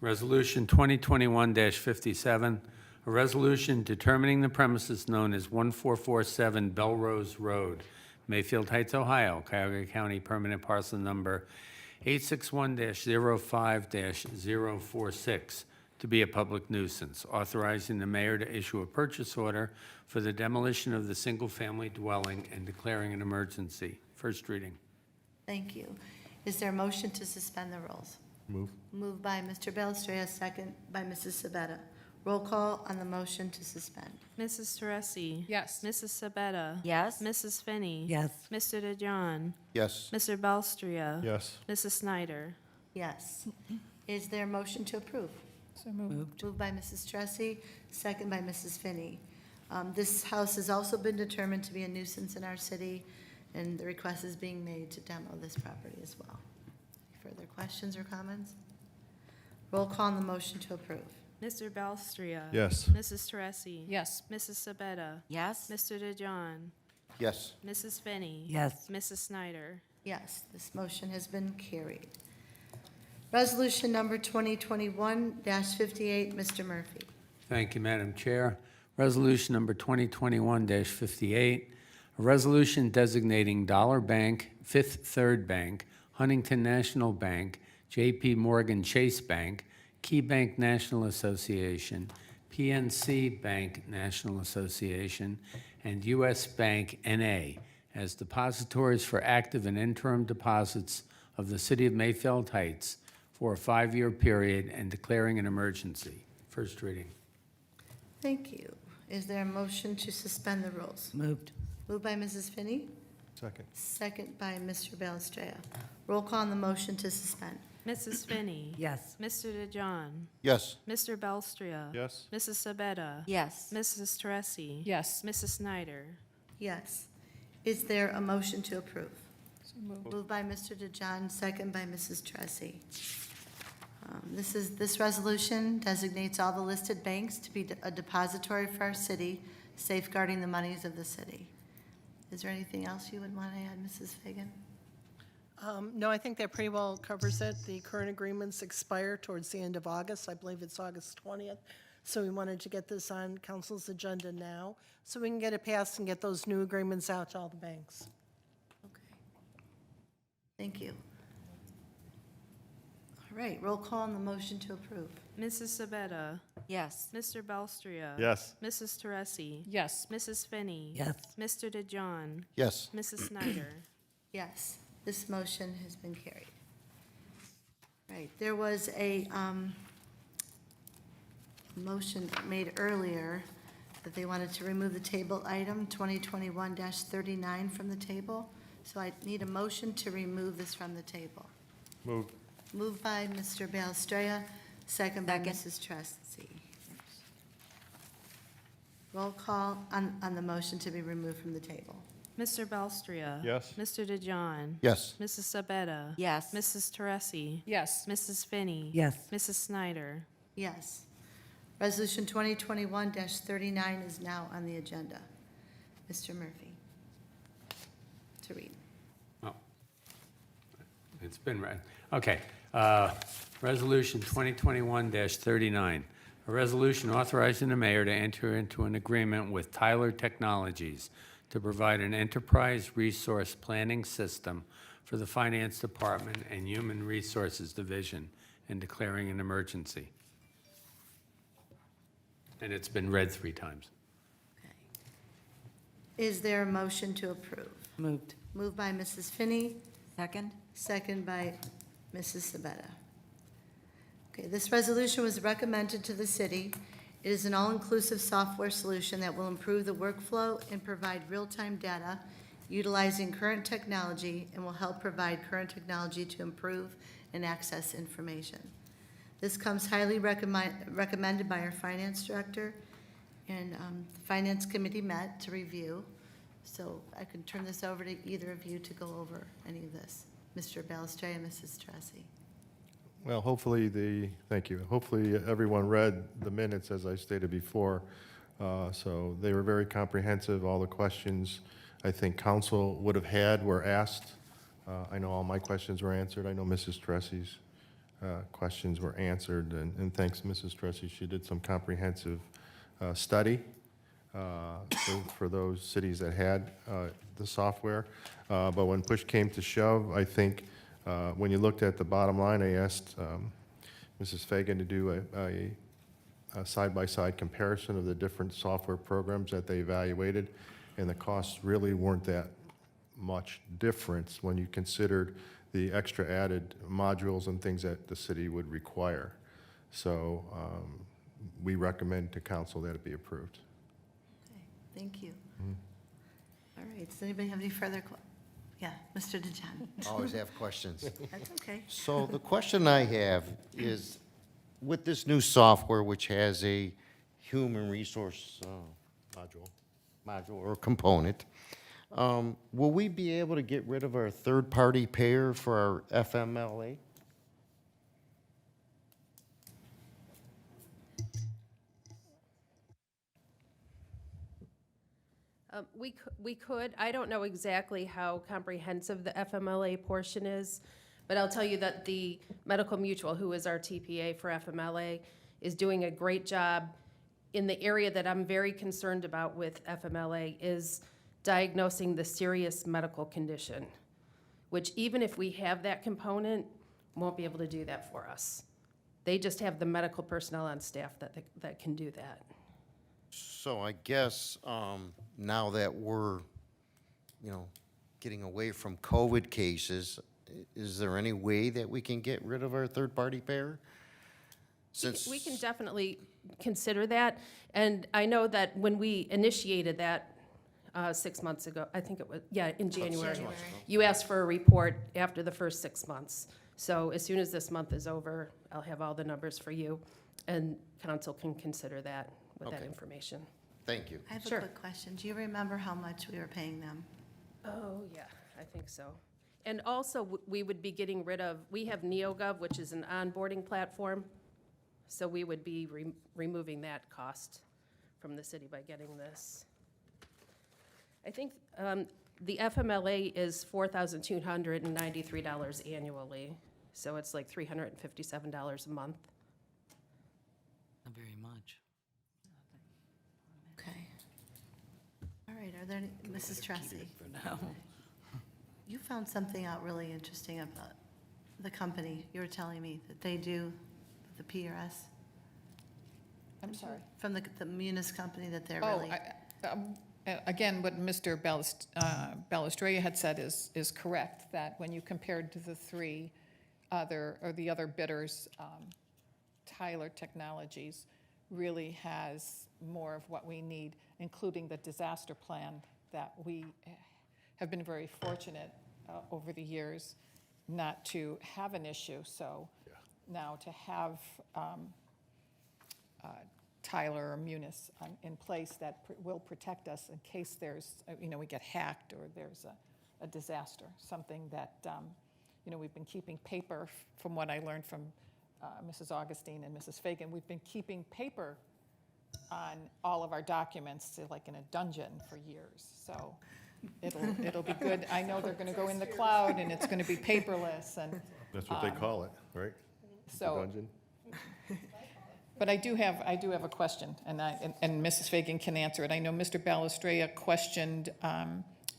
Resolution 2021-57, a resolution determining the premises known as 1447 Belrose Road, Mayfield Heights, Ohio, Cuyahoga County, permanent parcel number 861-05-046, to be a public nuisance, authorizing the mayor to issue a purchase order for the demolition of the single-family dwelling and declaring an emergency. First reading. Thank you. Is there a motion to suspend the rules? Move. Moved by Mr. Belstria, second by Mrs. Sabetta. Roll call on the motion to suspend. Mrs. Teresi? Yes. Mrs. Sabetta? Yes? Mrs. Finney? Yes. Mr. DeJohn? Yes. Mr. Belstria? Yes. Mrs. Snyder? Yes. Is there a motion to approve? So moved. Moved by Mrs. Tressi, second by Mrs. Finney. This house has also been determined to be a nuisance in our city, and the request is being made to demo this property as well. Further questions or comments? Roll call on the motion to approve. Mr. Belstria? Yes. Mrs. Teresi? Yes. Mrs. Sabetta? Yes? Mr. DeJohn? Yes. Mrs. Finney? Yes. Mrs. Snyder? Yes, this motion has been carried. Resolution number 2021-58, Mr. Murphy. Thank you, Madam Chair. Resolution number 2021-58, a resolution designating Dollar Bank, Fifth Third Bank, Huntington National Bank, J.P. Morgan Chase Bank, Key Bank National Association, PNC Bank National Association, and U.S. Bank N.A. as depositories for active and interim deposits of the City of Mayfield Heights for a 5-year period and declaring an emergency. First reading. Thank you. Is there a motion to suspend the rules? Moved. Moved by Mrs. Finney, Second. second by Mr. Balestrea. Roll call on the motion to suspend. Mrs. Finney? Yes. Mr. DeJohn? Yes. Mr. Belstria? Yes. Mrs. Sabetta? Yes. Mrs. Teresi? Yes. Mrs. Snyder? Yes. Is there a motion to approve? So moved. Moved by Mr. DeJohn, second by Mrs. Tressi. This resolution designates all the listed banks to be a depository for our city, safeguarding the monies of the city. Is there anything else you would want to add, Mrs. Fagan? No, I think that pretty well covers it. The current agreements expire towards the end of August. I believe it's August 20th. So we wanted to get this on council's agenda now, so we can get it passed and get those new agreements out to all the banks. Okay. Thank you. All right, roll call on the motion to approve. Mrs. Sabetta? Yes. Mr. Belstria? Yes. Mrs. Teresi? Yes. Mrs. Finney? Yes. Mr. DeJohn? Yes. Mrs. Snyder? Yes, this motion has been carried. Right, there was a motion made earlier that they wanted to remove the table item 2021-39 from the table. So I need a motion to remove this from the table. Move. Moved by Mr. Balestrea, second by Second. Mrs. Tressi. Roll call on the motion to be removed from the table. Mr. Belstria? Yes. Mr. DeJohn? Yes. Mrs. Sabetta? Yes. Mrs. Teresi? Yes. Mrs. Finney? Yes. Mrs. Snyder? Yes. Resolution 2021-39 is now on the agenda. Mr. Murphy, to read. Oh, it's been read. Okay. Resolution 2021-39, a resolution authorizing the mayor to enter into an agreement with Tyler Technologies to provide an enterprise resource planning system for the Finance Department and Human Resources Division and declaring an emergency. And it's been read 3 times. Okay. Is there a motion to approve? Moved. Moved by Mrs. Finney, Second? second by Mrs. Sabetta. Okay, this resolution was recommended to the city. It is an all-inclusive software solution that will improve the workflow and provide real-time data utilizing current technology and will help provide current technology to improve and access information. This comes highly recommended by our finance director, and the finance committee met to review So I can turn this over to either of you to go over any of this. Mr. Balestre and Mrs. Tressi. Well, thank you. Hopefully, everyone read the minutes, as I stated before. So they were very comprehensive. All the questions I think council would have had were asked. I know all my questions were answered. I know Mrs. Tressi's questions were answered. And thanks, Mrs. Tressi. She did some comprehensive study for those cities that had the software. But when push came to shove, I think when you looked at the bottom line, I asked Mrs. Fagan to do a side-by-side comparison of the different software programs that they evaluated, and the costs really weren't that much difference when you considered the extra added modules and things that the city would require. So we recommend to council that it be approved. Okay, thank you. All right, does anybody have any further yeah, Mr. DeJohn. Always have questions. That's okay. So the question I have is, with this new software, which has a human resource module or component, will we be able to get rid of our third-party payer for our FMLA? We could. I don't know exactly how comprehensive the FMLA portion is, but I'll tell you that the Medical Mutual, who is our TPA for FMLA, is doing a great job. In the area that I'm very concerned about with FMLA is diagnosing the serious medical condition, which even if we have that component, won't be able to do that for us. They just have the medical personnel on staff that can do that. So I guess now that we're, getting away from COVID cases, is there any way that we can get rid of our third-party payer? Since We can definitely consider that, and I know that when we initiated that 6 months ago, I think it was, in January, you asked for a report after the first 6 months. So as soon as this month is over, I'll have all the numbers for you, and council can consider that with that Okay. information. Thank you. I have a Sure. quick question. Do you remember how much we were paying them? Oh, yeah, I think so. And also, we would be getting rid of, we have NeoGov, which is an onboarding platform, so we would be removing that cost from the city by getting this. I think the FMLA is $4,293 annually, so it's like $357 a month. Not very much. Okay. All right, are there any, Mrs. Tressi? For now. You found something out really interesting about the company. You were telling me that they do the PRS I'm sorry. from the Munis company, that they're Oh, really. again, what Mr. Balistrea had said is correct, that when you compared to the the other bidders, Tyler Technologies really has more of what we need, including the disaster plan that we have been very fortunate over the years not to have an issue. So now to have Tyler or Munis in place that will protect us in case there's, we get hacked or there's a disaster, something that, we've been keeping paper, from what I learned from Mrs. Augustine and Mrs. Fagan, we've been keeping paper on all of our documents, like in a dungeon for years. So it'll be good. I know they're going to go in the cloud and it's going to be paperless and. That's what they call it, right? The So. dungeon? But I do have a question, and Mrs. Fagan can answer it. I know Mr. Balestrea questioned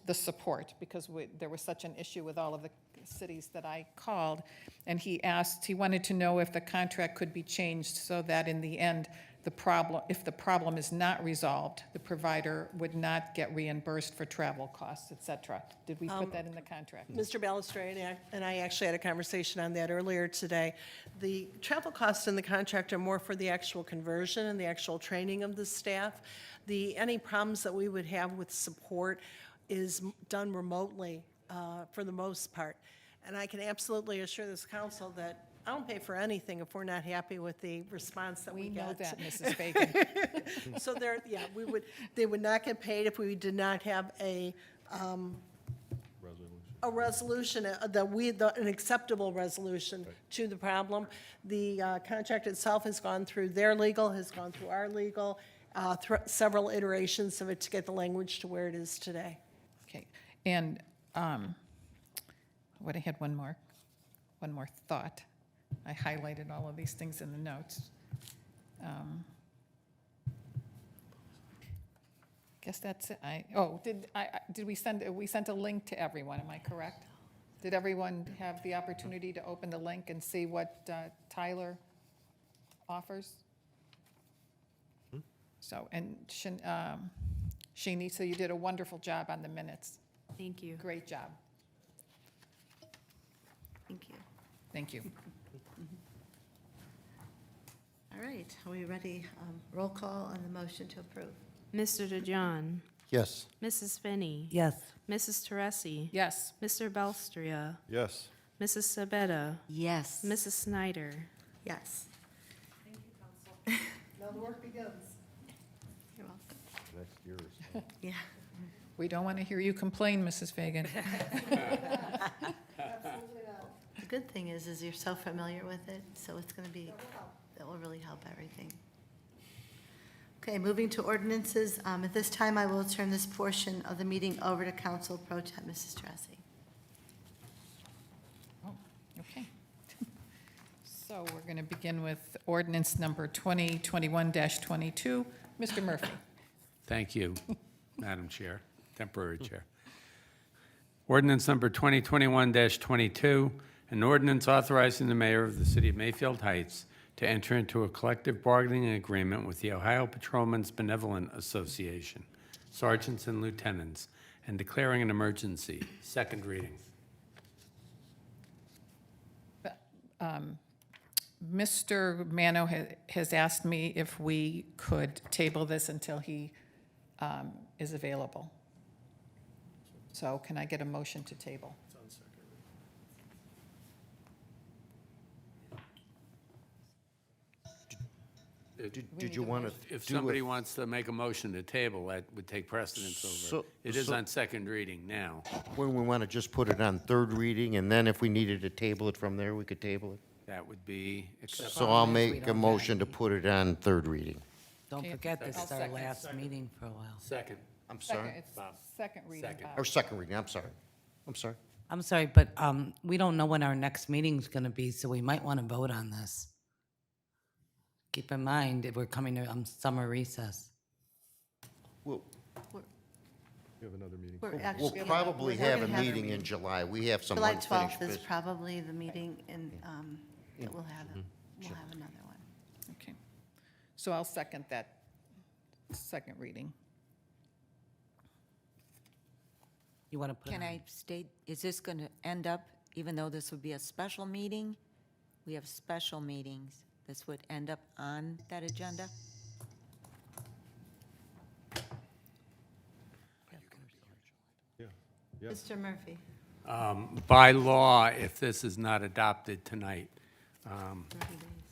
the support, because there was such an issue with all of the cities that I called, and he wanted to know if the contract could be changed so that in the end, if the problem is not resolved, the provider would not get reimbursed for travel costs, et cetera. Did we put that in the contract? Mr. Balestre and I actually had a conversation on that earlier today. The travel costs in the contract are more for the actual conversion and the actual training of the staff. Any problems that we would have with support is done remotely for the most part. And I can absolutely assure this council that I don't pay for anything if we're not happy with the response that we We get. know that, Mrs. Fagan. So they would not get paid if we did not have a resolution, an acceptable resolution to the problem. The contract itself has gone through their legal, has gone through our legal, several iterations of it to get the language to where it is today. Okay, and I had one more thought. I highlighted all of these things in the notes. Guess that's it. Did we sent a link to everyone, am I correct? Did everyone have the opportunity to open the link and see what Tyler offers? So, and Sheenie, so you did a wonderful job on the minutes. Thank you. Great job. Thank you. Thank you. All right, are we ready? Roll call on the motion to approve. Mr. DeJohn, Yes. Mrs. Finney, Yes. Mrs. Teresi, Yes. Mr. Belstria, Yes. Mrs. Sabetta, Yes. Mrs. Snyder. Yes. Now the work begins. You're welcome. Next year's. Yeah. We don't want to hear you complain, Mrs. Fagan. The good thing is you're so familiar with it, so it's going to be, that will really help everything. Okay, moving to ordinances. At this time, I will turn this portion of the meeting over to Council Pro Tem, Mrs. Teresi. Oh, okay. So we're going to begin with ordinance number 2021-22. Mr. Murphy. Thank you, Madam Chair, temporary chair. Ordinance number 2021-22, an ordinance authorizing the mayor of the city of Mayfield Heights to enter into a collective bargaining agreement with the Ohio Patrolmen's Benevolent Association, sergeants and lieutenants, and declaring an emergency. Second reading. Mr. Mano has asked me if we could table this until he is available. So can I get a motion to table? Did you want to If do somebody it? wants to make a motion to table, that would take precedence over. So- It is so- on second reading now. When we want to just put it on third reading, and then if we needed to table it from there, we could table it? That would be acceptable. So I'll make a motion to put it on third reading. Don't Okay, forget, this I'll is our second. last meeting for a while. Second. I'm Second, sorry? it's Bob. second reading, Second. Bob. Or second reading, I'm sorry. I'm sorry. I'm sorry, but we don't know when our next meeting's going to be, so we might want to vote on this. Keep in mind, if we're coming to summer recess. We'll We have another meeting. We're actually. we'll probably we're have a gonna meeting in July. We have some July unfinished 12th is business. probably the meeting, and that we'll have another one. Okay. So I'll second that second reading. You want to put it Can on? I state, is this going to end up, even though this would be a special meeting, we have special meetings, this would end up on that agenda? Yeah. Mr. Murphy? By law, if this is not adopted tonight,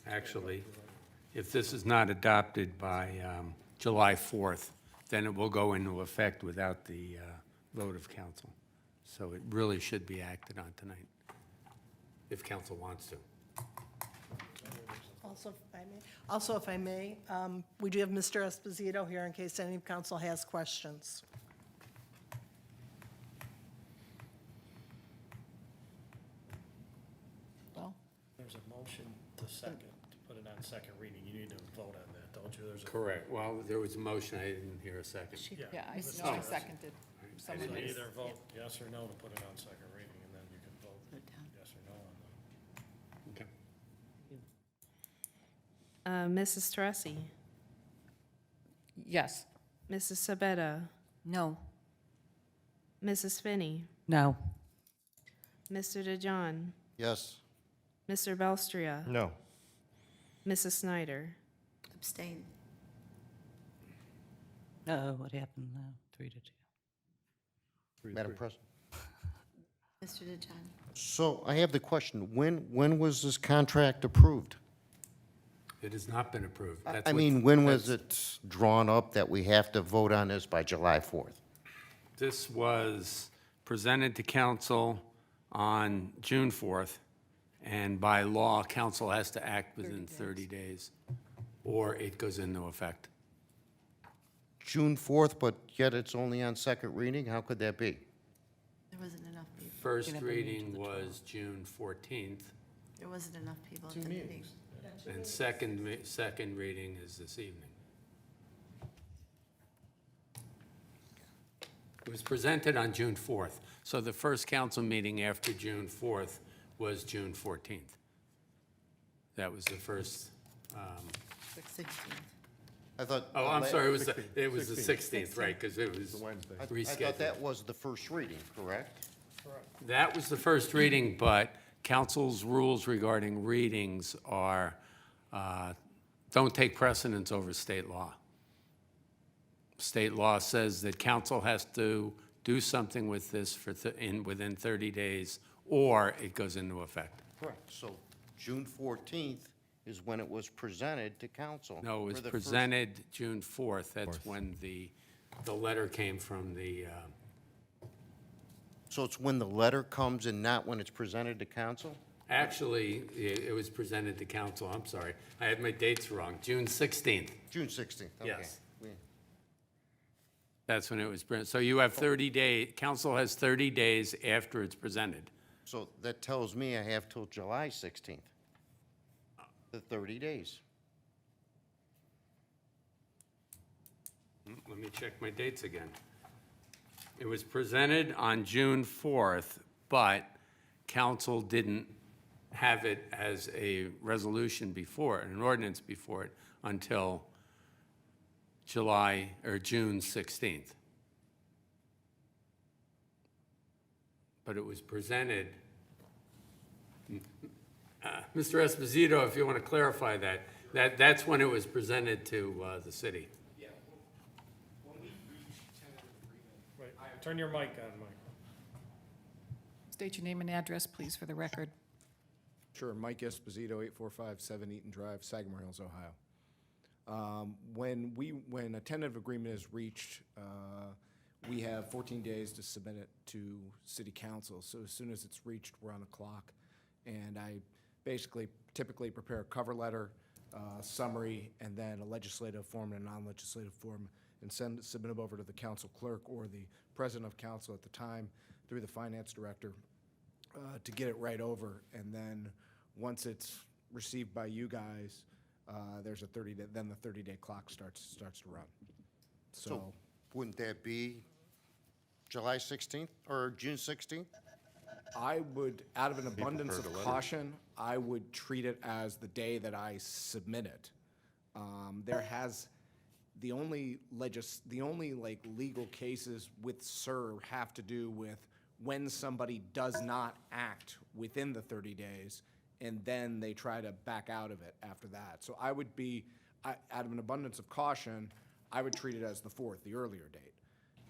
actually, if this is not adopted by July 4th, then it will go into effect without the vote of council. So it really should be acted on tonight, if council wants to. Also, if I may, we do have Mr. Esposito here in case any of council has questions. Well, There's a motion to second, to put it on second reading. You need to vote on that, don't you? There's a. Correct. Well, there was a motion, I didn't hear a second. yeah, I But know I no. seconded. So Someone you else. either vote yes or no to put it on second reading, and then you can vote Put it down. yes or no on them. Okay. Mrs. Teresi, Yes. Mrs. Sabetta, No. Mrs. Finney, No. Mr. DeJohn, Yes. Mr. Belstria, No. Mrs. Snyder. Abstain. Oh, what happened now? 3-2. Madam President? Mr. DeJohn? So I have the question, when was this contract approved? It has not been approved. That's I what- mean, when was that's- it drawn up that we have to vote on this by July 4th? This was presented to council on June 4th, and by law, council has to act within 30 days, or it goes into effect. June 4th, but yet it's only on second reading? How could that be? There wasn't enough people. First reading was June 14th, There wasn't enough people at the meeting. and second reading is this evening. It was presented on June 4th, so the first council meeting after June 4th was June 14th. That was the first, 16th. I thought. oh, I'm sorry, it was the 16th, right, because it was Wednesday. I rescheduled. thought that was the first reading, correct? That was the first reading, but council's rules regarding readings are, don't take precedence over state law. State law says that council has to do something with this within 30 days, or it goes into effect. Correct. So June 14th is when it was presented to council. No, it was for the first- presented June 4th. That's when the letter came from the, So it's when the letter comes and not when it's presented to council? actually, it was presented to council, I'm sorry. I had my dates wrong, June 16th. June 16th, okay. Yes. That's when it was presented. So you have 30 days, council has 30 days after it's presented. So that tells me I have till July 16th, the 30 days. Let me check my dates again. It was presented on June 4th, but council didn't have it as a resolution before, it, an ordinance before it, until June 16th. But it was presented, Mr. Esposito, if you want to clarify that's when it was presented to the city. Right, turn your mic on, Mike. State your name and address, please, for the record. Sure, Mike Esposito, 8457 Eaton Drive, Sagamore Hills, Ohio. When a tentative agreement is reached, we have 14 days to submit it to city council. So as soon as it's reached, we're on the clock. And I basically typically prepare a cover letter, summary, and then a legislative form and a non-legislative form, and submit them over to the council clerk or the president of council at the time through the finance director to get it right over. And then once it's received by you guys, there's a 30-day, then the 30-day clock starts to run. So wouldn't that be July 16th or June 16th? I would, out of an abundance of caution, I would treat it as the day that I submit it. The only legal cases with SIR have to do with when somebody does not act within the 30 days, and then they try to back out of it after that. So I would be, out of an abundance of caution, I would treat it as the 4th, the earlier date.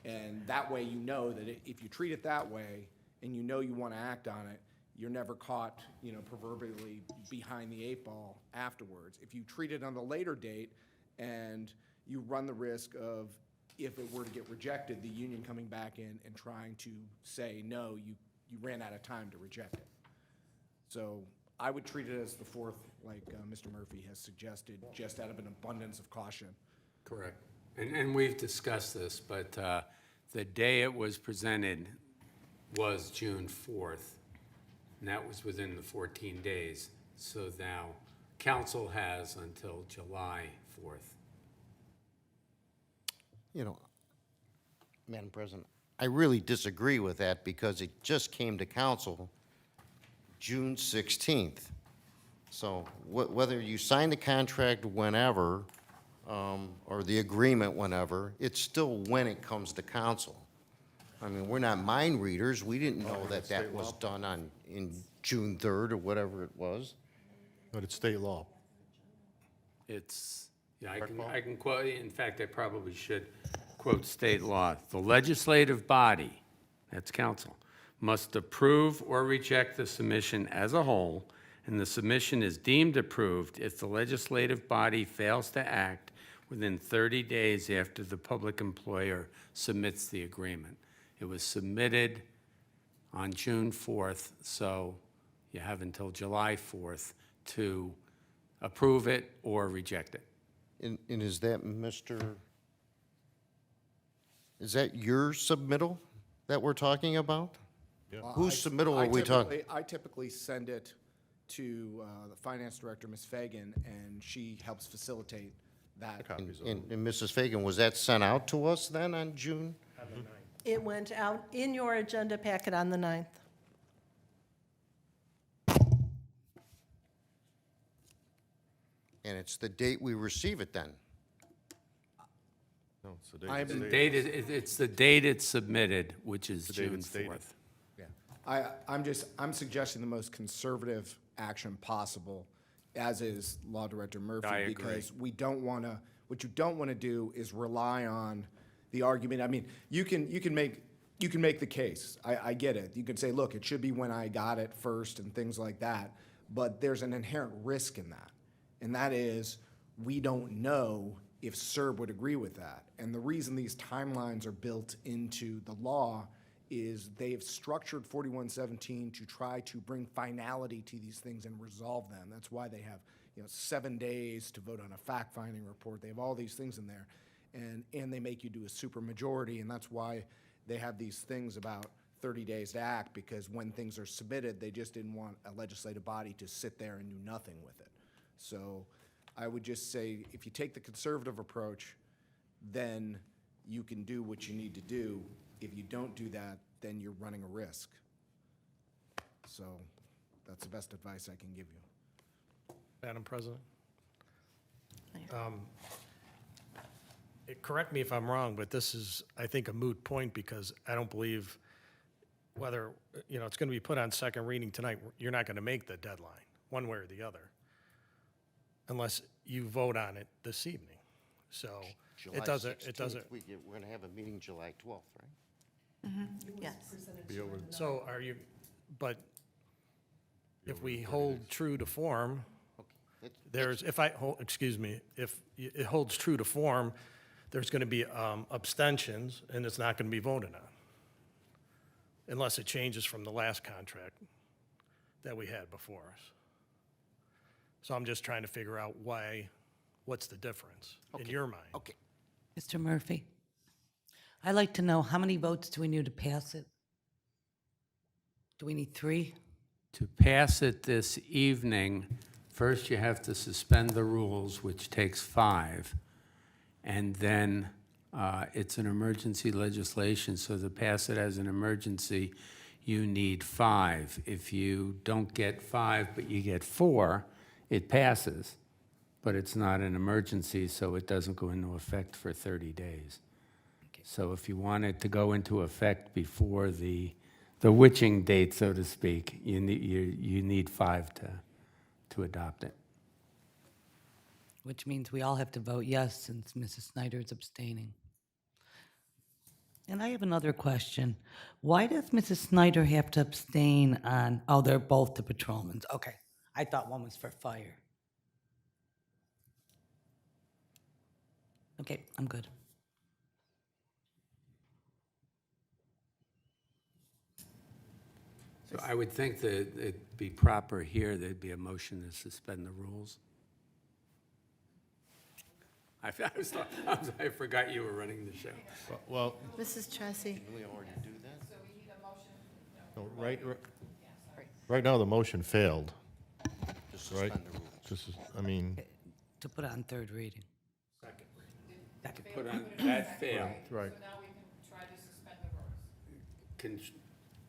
And that way you know that if you treat it that way, and you know you want to act on it, you're never caught, proverbially behind the 8 ball afterwards. If you treat it on the later date, and you run the risk of, if it were to get rejected, the union coming back in and trying to say, no, you ran out of time to reject it. So I would treat it as the 4th, like Mr. Murphy has suggested, just out of an abundance of caution. Correct. And we've discussed this, but the day it was presented was June 4th, and that was within the 14 days. So now, council has until July 4th. Madam President, I really disagree with that because it just came to council June 16th. So whether you sign the contract whenever, or the agreement whenever, it's still when it comes to council. I mean, we're not mind readers. We didn't know that was done in June 3rd or whatever it was. But it's state law. It's, yeah, I can quote, in fact, I probably should quote state law. The legislative body, that's council, must approve or reject the submission as a whole, and the submission is deemed approved if the legislative body fails to act within 30 days after the public employer submits the agreement. It was submitted on June 4th, so you have until July 4th to approve it or reject it. And is that, is that your submittal that we're talking about? Whose submittal are we talking? I typically send it to the finance director, Ms. Fagan, and she helps facilitate that. And Mrs. Fagan, was that sent out to us then on June? It went out in your agenda packet on the 9th. And it's the date we receive it then? No, it's the date. I'm- it's The dated. date, it's the date it's submitted, which is The date June it's dated. 4th. Yeah, I'm suggesting the most conservative action possible, as is Law Director Murphy. I agree. Because we don't want to, what you don't want to do is rely on the argument. I mean, you can make the case. I get it. You can say, look, it should be when I got it first and things like that. But there's an inherent risk in that. And that is, we don't know if CERB would agree with that. And the reason these timelines are built into the law is they've structured 4117 to try to bring finality to these things and resolve them. That's why they have, 7 days to vote on a fact-finding report. They have all these things in there. And they make you do a supermajority, and that's why they have these things about 30 days to act, because when things are submitted, they just didn't want a legislative body to sit there and do nothing with it. So I would just say, if you take the conservative approach, then you can do what you need to do. If you don't do that, then you're running a risk. So that's the best advice I can give you. Madam President? Correct me if I'm wrong, but this is, I think, a moot point, because I don't believe whether, it's going to be put on second reading tonight, you're not going to make the deadline, one way or the other, unless you vote on it this evening. So it doesn't, 16th, we're going to have a meeting July 12th, right? Yes. So are you, but if we hold true to form, there's, if it holds true to form, there's going to be abstentions, and it's not going to be voted on, unless it changes from the last contract that we had before us. So I'm just trying to figure out what's the difference in your mind? Okay. Mr. Murphy, I'd like to know, how many votes do we need to pass it? Do we need 3? To pass it this evening, first you have to suspend the rules, which takes 5. And then it's an emergency legislation, so to pass it as an emergency, you need 5. If you don't get 5, but you get 4, it passes. But it's not an emergency, so it doesn't go into effect for 30 days. So if you want it to go into effect before the witching date, so to speak, you need 5 to adopt it. Which means we all have to vote yes, since Mrs. Snyder is abstaining. And I have another question. Why does Mrs. Snyder have to abstain on, oh, they're both the patrolmen's. Okay. I thought one was for fire. Okay, I'm good. So I would think that it'd be proper here, there'd be a motion to suspend the rules. I forgot you were running the show. Well, Mrs. Tressi? We already do that? no, right now, the motion failed, To right? suspend the rules. Just, I mean, To put it on 3rd reading. Put on, that failed. right.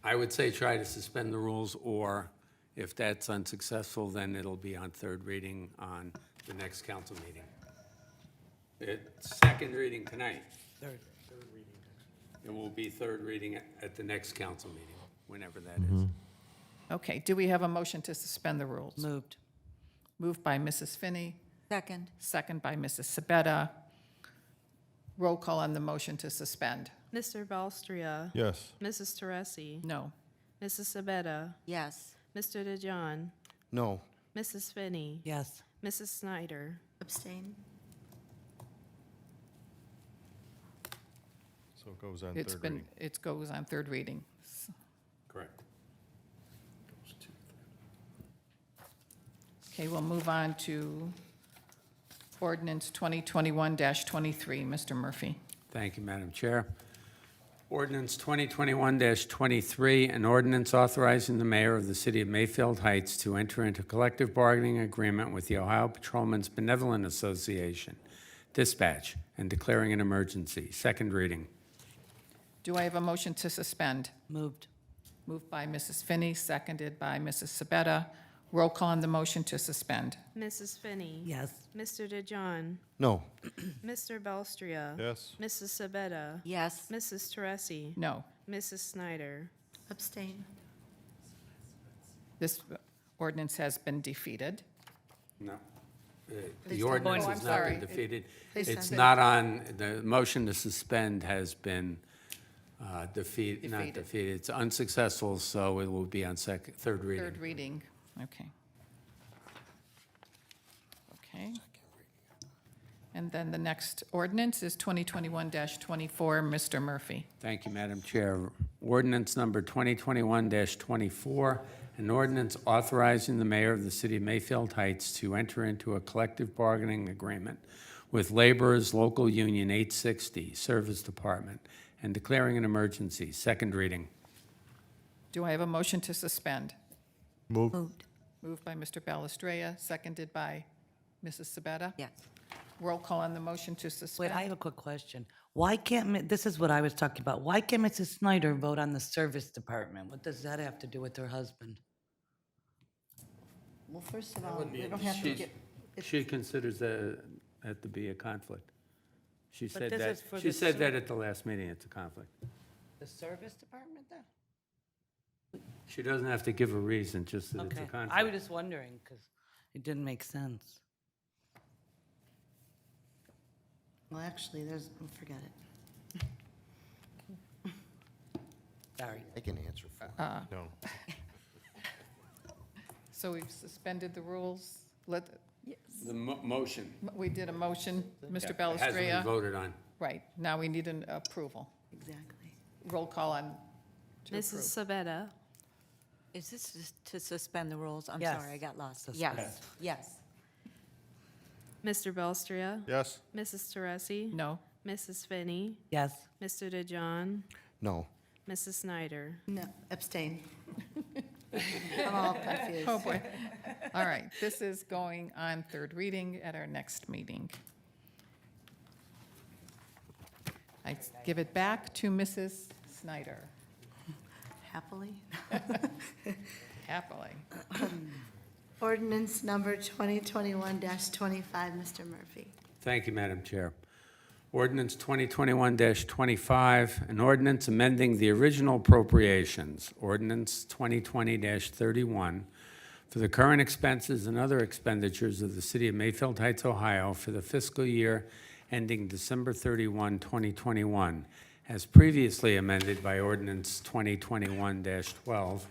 I would say try to suspend the rules, or if that's unsuccessful, then it'll be on 3rd reading on the next council meeting. It's 2nd reading tonight. 3rd. It will be 3rd reading at the next council meeting, whenever that is. Okay, do we have a motion to suspend the rules? Moved. Moved by Mrs. Finney, Second. second by Mrs. Sabetta. Roll call on the motion to suspend. Mr. Balstria? Yes. Mrs. Teresi? No. Mrs. Sabetta, Yes. Mr. DeJohn, No. Mrs. Finney, Yes. Mrs. Snyder, Abstain? So it goes on It's third been, reading. it goes on third reading. Correct. Okay, we'll move on to ordinance 2021-23. Mr. Murphy. Thank you, Madam Chair. Ordinance 2021-23, an ordinance authorizing the mayor of the city of Mayfield Heights to enter into collective bargaining agreement with the Ohio Patrolmen's Benevolent Association, dispatch, and declaring an emergency. Second reading. Do I have a motion to suspend? Moved. Moved by Mrs. Finney, seconded by Mrs. Sabetta. Roll call on the motion to suspend. Mrs. Finney, Yes. Mr. DeJohn, No. Mr. Belstria, Yes. Mrs. Sabetta, Yes. Mrs. Teresi, No. Mrs. Snyder, Abstain? This ordinance has been defeated. No. Please The don't- ordinance Oh, I'm has not been sorry. defeated. Please It's don't. not on, the motion to suspend has been not Defeated. defeated. It's unsuccessful, so it will be on third reading. Third reading, okay. Okay. And then the next ordinance is 2021-24. Mr. Murphy. Thank you, Madam Chair. Ordinance number 2021-24, an ordinance authorizing the mayor of the city of Mayfield Heights to enter into a collective bargaining agreement with Laborers Local Union 860 Service Department and declaring an emergency. Second reading. Do I have a motion to suspend? Move. Moved. Moved by Mr. Balistrea, seconded by Mrs. Sabetta. Yes. Roll call on the motion to Wait, suspend. I have a quick question. Why can't, this is what I was talking about. Why can't Mrs. Snyder vote on the service department? What does that have to do with her husband? Well, first of all, we don't have to get, She considers that to be a conflict. She But said this that, is for she the said ser- that at the last meeting, it's a conflict. The service department then? She doesn't have to give a reason, just that it's a Okay. conflict. I was just wondering, because it didn't make sense. well, actually, forget it. Sorry. I can answer for it. No. So we've suspended the rules. The motion. We did a motion, Mr. Hasn't been Balistrea. voted on. Right, now we need an approval. Exactly. Roll call on to Mrs. approve. Sabetta, Is this to suspend the rules? I'm Yes. sorry, I got lost. Suspend. Yes, yes. Mr. Belstria, Yes. Mrs. Teresi, No. Mrs. Finney, Yes. Mr. DeJohn, No. Mrs. Snyder. No, abstain. I'm all confused. Oh, boy. All right, this is going on third reading at our next meeting. I give it back to Mrs. Snyder, Happily. happily. Ordinance number 2021-25, Mr. Murphy. Thank you, Madam Chair. Ordinance 2021-25, an ordinance amending the original appropriations, ordinance 2020-31, for the current expenses and other expenditures of the city of Mayfield Heights, Ohio for the fiscal year ending December 31, 2021, as previously amended by ordinance 2021-12,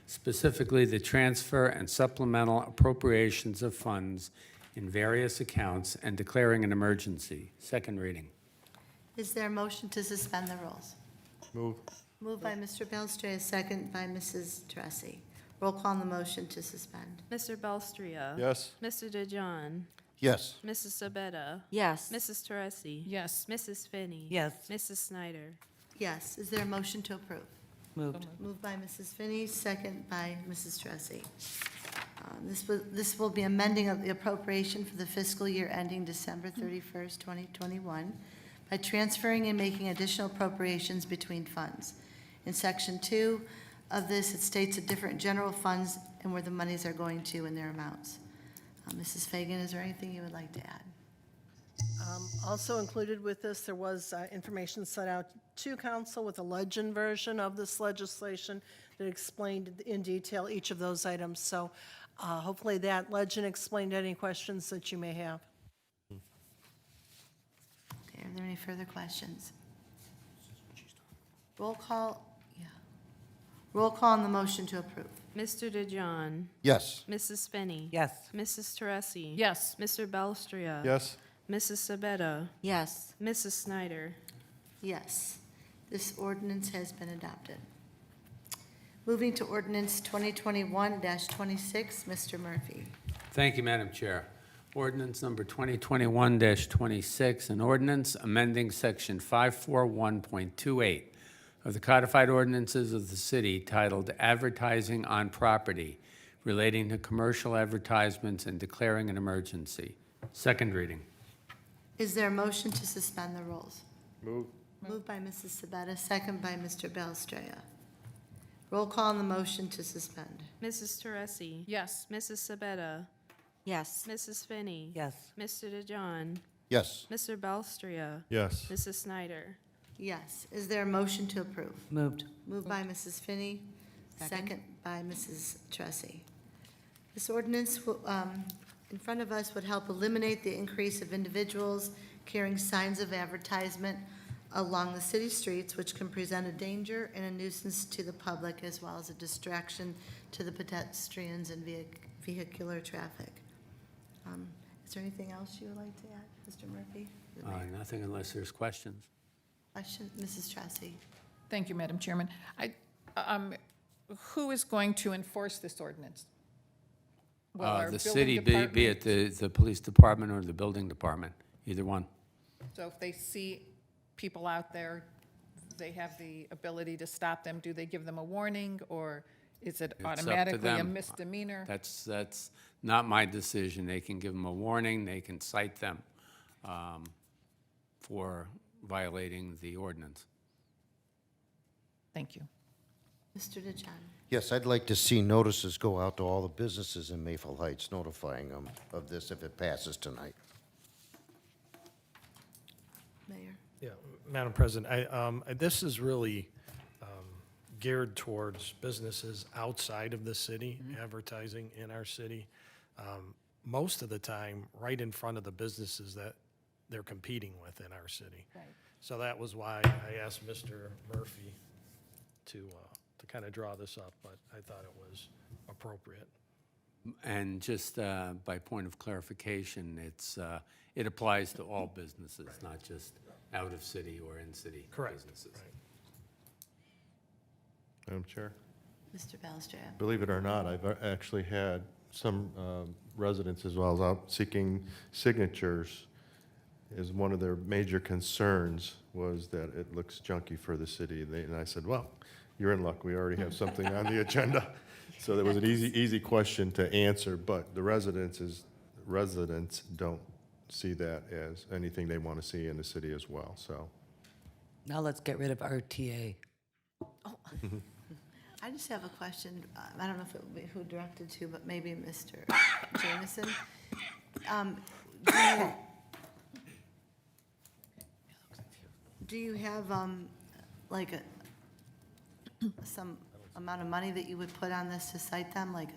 specifically the transfer and supplemental appropriations of funds in various accounts and declaring an emergency. Second reading. Is there a motion to suspend the rules? Move. Moved by Mr. Belstria, second by Mrs. Teresi. Roll call on the motion to suspend. Mr. Belstria. Yes. Mr. DeJohn, Yes. Mrs. Sabetta, Yes. Mrs. Teresi, Yes. Mrs. Finney. Yes. Mrs. Snyder. Yes. Is there a motion to approve? Moved. Moved by Mrs. Finney, second by Mrs. Teresi. This will be amending of the appropriation for the fiscal year ending December 31st, 2021, by transferring and making additional appropriations between funds. In Section 2 of this, it states the different general funds and where the monies are going to and their amounts. Mrs. Fagan, is there anything you would like to add? Also included with this, there was information sent out to council with a legend version of this legislation that explained in detail each of those items. So hopefully that legend explained any questions that you may have. Okay, are there any further questions? Roll call, yeah. Roll call on the motion to approve. Mr. DeJohn? Yes. Mrs. Finney? Yes. Mrs. Teresi? Yes. Mr. Belstria? Yes. Mrs. Sabetta? Yes. Mrs. Snyder? Yes, this ordinance has been adopted. Moving to ordinance 2021-26, Mr. Murphy. Thank you, Madam Chair. Ordinance number 2021-26, an ordinance amending Section 541.28 of the codified ordinances of the city titled Advertising on Property relating to commercial advertisements and declaring an emergency. Second reading. Is there a motion to suspend the rules? Move. Moved by Mrs. Sabetta, second by Mr. Belstraya. Roll call on the motion to suspend. Mrs. Teresi? Yes. Mrs. Sabetta? Yes. Mrs. Finney? Yes. Mr. DeJohn? Yes. Mr. Belstria? Yes. Mrs. Snyder? Yes. Is there a motion to approve? Moved. Moved by Mrs. Finney, second by Mrs. Tressi. This ordinance in front of us would help eliminate the increase of individuals carrying signs of advertisement along the city streets, which can present a danger and a nuisance to the public, as well as a distraction to the pedestrians and vehicular traffic. Is there anything else you would like to add, Mr. Murphy? The mayor. Nothing unless there's questions. Question, Mrs. Tressi. Thank you, Madam Chairman. Who is going to enforce this ordinance? Will our The building city, be department- it the police department or the building department, either one. So if they see people out there, they have the ability to stop them. Do they give them a warning, or is it It's up to automatically a them. misdemeanor? That's not my decision. They can give them a warning, they can cite them for violating the ordinance. Thank you. Mr. DeJohn. Yes, I'd like to see notices go out to all the businesses in Mayfield Heights notifying them of this if it passes tonight. Mayor. Yeah, Madam President, this is really geared towards businesses outside of the city, advertising in our city. Most of the time, right in front of the businesses that they're competing with in our city. Right. So that was why I asked Mr. Murphy to kind of draw this up, but I thought it was appropriate. And just by point of clarification, it applies to all businesses, not just out-of-city or in-city Correct. businesses. Right. Madam Chair. Mr. Belstraya. Believe it or not, I've actually had some residents as well as out seeking signatures is one of their major concerns was that it looks junky for the city. And I said, well, you're in luck. We already have something on the agenda. So that was an easy question to answer, but the residents don't see that as anything they want to see in the city as well, so. Now let's get rid of RTA. I just have a question. I don't know if it would be who directed to, but maybe Mr. Jameson. Do you have, like, some amount of money that you would put on this to cite them? Like,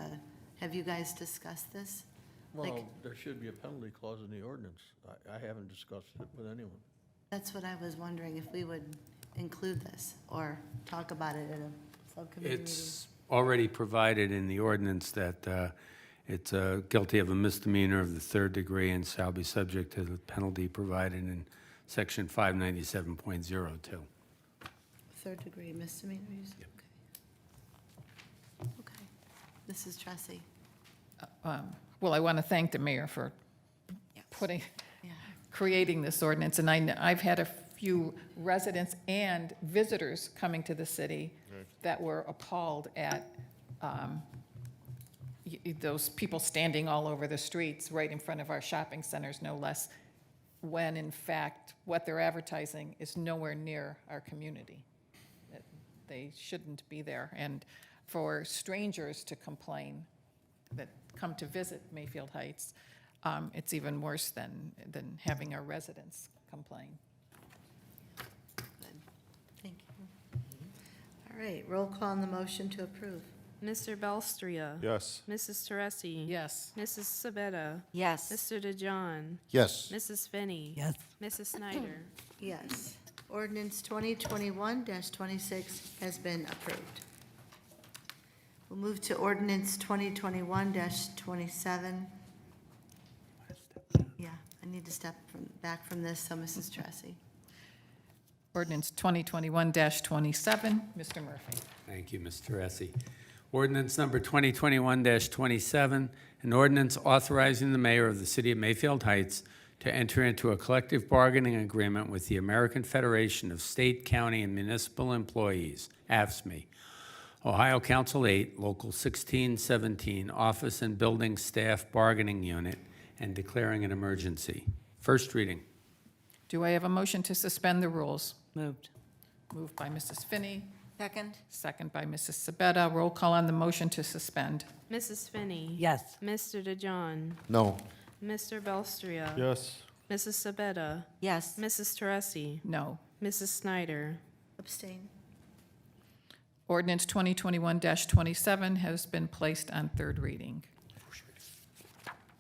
have you guys discussed this? Like- Well, there should be a penalty clause in the ordinance. I haven't discussed it with anyone. That's what I was wondering, if we would include this or talk about it at a subcommittee meeting. It's already provided in the ordinance that it's guilty of a misdemeanor of the third degree and shall be subject to the penalty provided in Section 597.02. Third degree misdemeanors? Okay. Okay. Mrs. Tressi? Well, I want to thank the mayor for creating this ordinance, and I've had a few residents and visitors coming to the city that were appalled at those people standing all over the streets, right in front of our shopping centers, no less, when in fact, what they're advertising is nowhere near our community. That they shouldn't be there. And for strangers to complain that come to visit Mayfield Heights, it's even worse than having our residents complain. Good. Thank you. All right, roll call on the motion to approve. Mr. Belstria? Yes. Mrs. Teresi? Yes. Mrs. Sabetta? Yes. Mr. DeJohn? Yes. Mrs. Finney? Yes. Mrs. Snyder? Yes. Ordinance 2021-26 has been approved. We'll move to ordinance 2021-27. Yeah, I need to step back from this, so Mrs. Tressi. Ordinance 2021-27, Mr. Murphy. Thank you, Ms. Teresi. Ordinance number 2021-27, an ordinance authorizing the mayor of the city of Mayfield Heights to enter into a collective bargaining agreement with the American Federation of State, County, and Municipal Employees, AFSCME, Ohio Council 8, Local 1617, Office and Building Staff Bargaining Unit, and declaring an emergency. First reading. Do I have a motion to suspend the rules? Moved. Moved by Mrs. Finney, Second? second by Mrs. Sabetta. Roll call on the motion to suspend. Mrs. Finney. Yes. Mr. DeJohn. No. Mr. Belstria. Yes. Mrs. Sabetta. Yes. Mrs. Teresi. No. Mrs. Snyder. Abstain. Ordinance 2021-27 has been placed on third reading.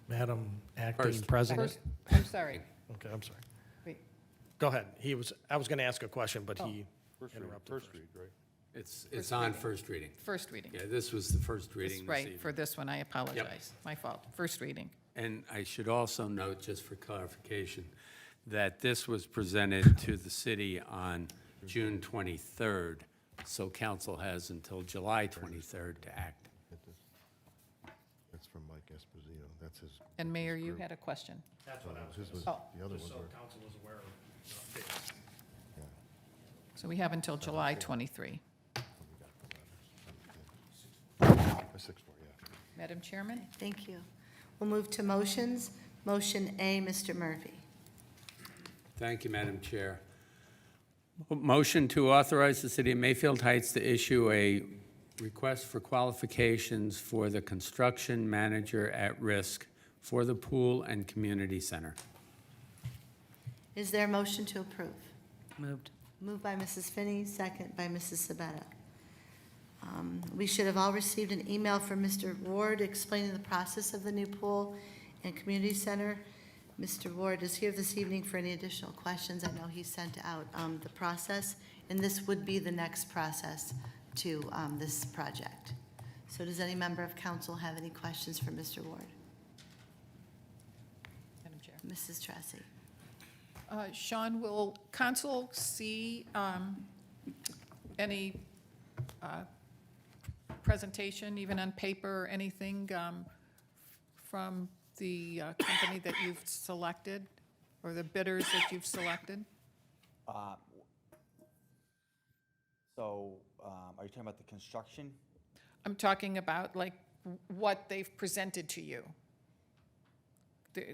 Madam Acting First. President? I'm sorry. Okay, I'm sorry. Wait. Go ahead. I was going to ask a question, but he interrupted. First read, right? It's on first reading. First reading. Yeah, this was the first reading this Right, evening. for this one, I apologize. My fault. First reading. And I should also note, just for clarification, that this was presented to the city on June 23rd, so council has until July 23rd to act. That's from Mike Esposito. That's his. And Mayor, you had a question. That's what I was His was, Oh. the other just ones so were. council was aware of the dates. So we have until July 23. 6-4, yeah. Madam Chairman? Thank you. We'll move to motions. Motion A, Mr. Murphy. Thank you, Madam Chair. Motion to authorize the city of Mayfield Heights to issue a request for qualifications for the construction manager at risk for the pool and community center. Is there a motion to approve? Moved. Moved by Mrs. Finney, second by Mrs. Sabetta. We should have all received an email from Mr. Ward explaining the process of the new pool and community center. Mr. Ward is here this evening for any additional questions. I know he sent out the process, and this would be the next process to this project. So does any member of council have any questions for Mr. Ward? Madam Chair. Mrs. Tressi. Sean, will council see any presentation, even on paper, or anything from the company that you've selected, or the bidders that you've selected? Are you talking about the construction? I'm talking about, like, what they've presented to you.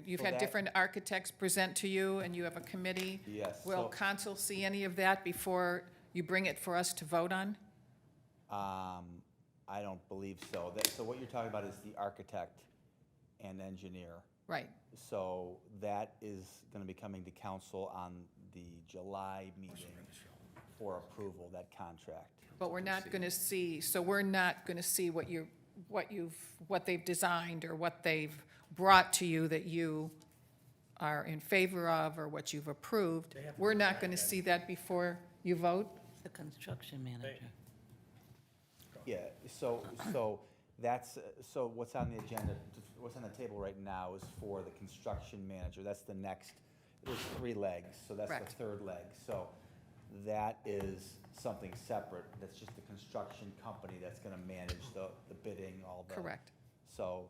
You've So had that- different architects present to you, and you have a committee. Yes, Will so- council see any of that before you bring it for us to vote on? I don't believe so. So what you're talking about is the architect and engineer. Right. So that is going to be coming to council on the July meeting for approval, that contract. But we're not going to see, so we're not going to see what they've designed or what they've brought to you that you are in favor of or what you've approved. We're not going to see that before you vote? The construction manager. Yeah, so what's on the agenda, what's on the table right now is for the construction manager. That's the next, there's 3 legs, so that's Correct. the third leg. So that is something separate. That's just the construction company that's gonna manage the bidding, all the. Correct. So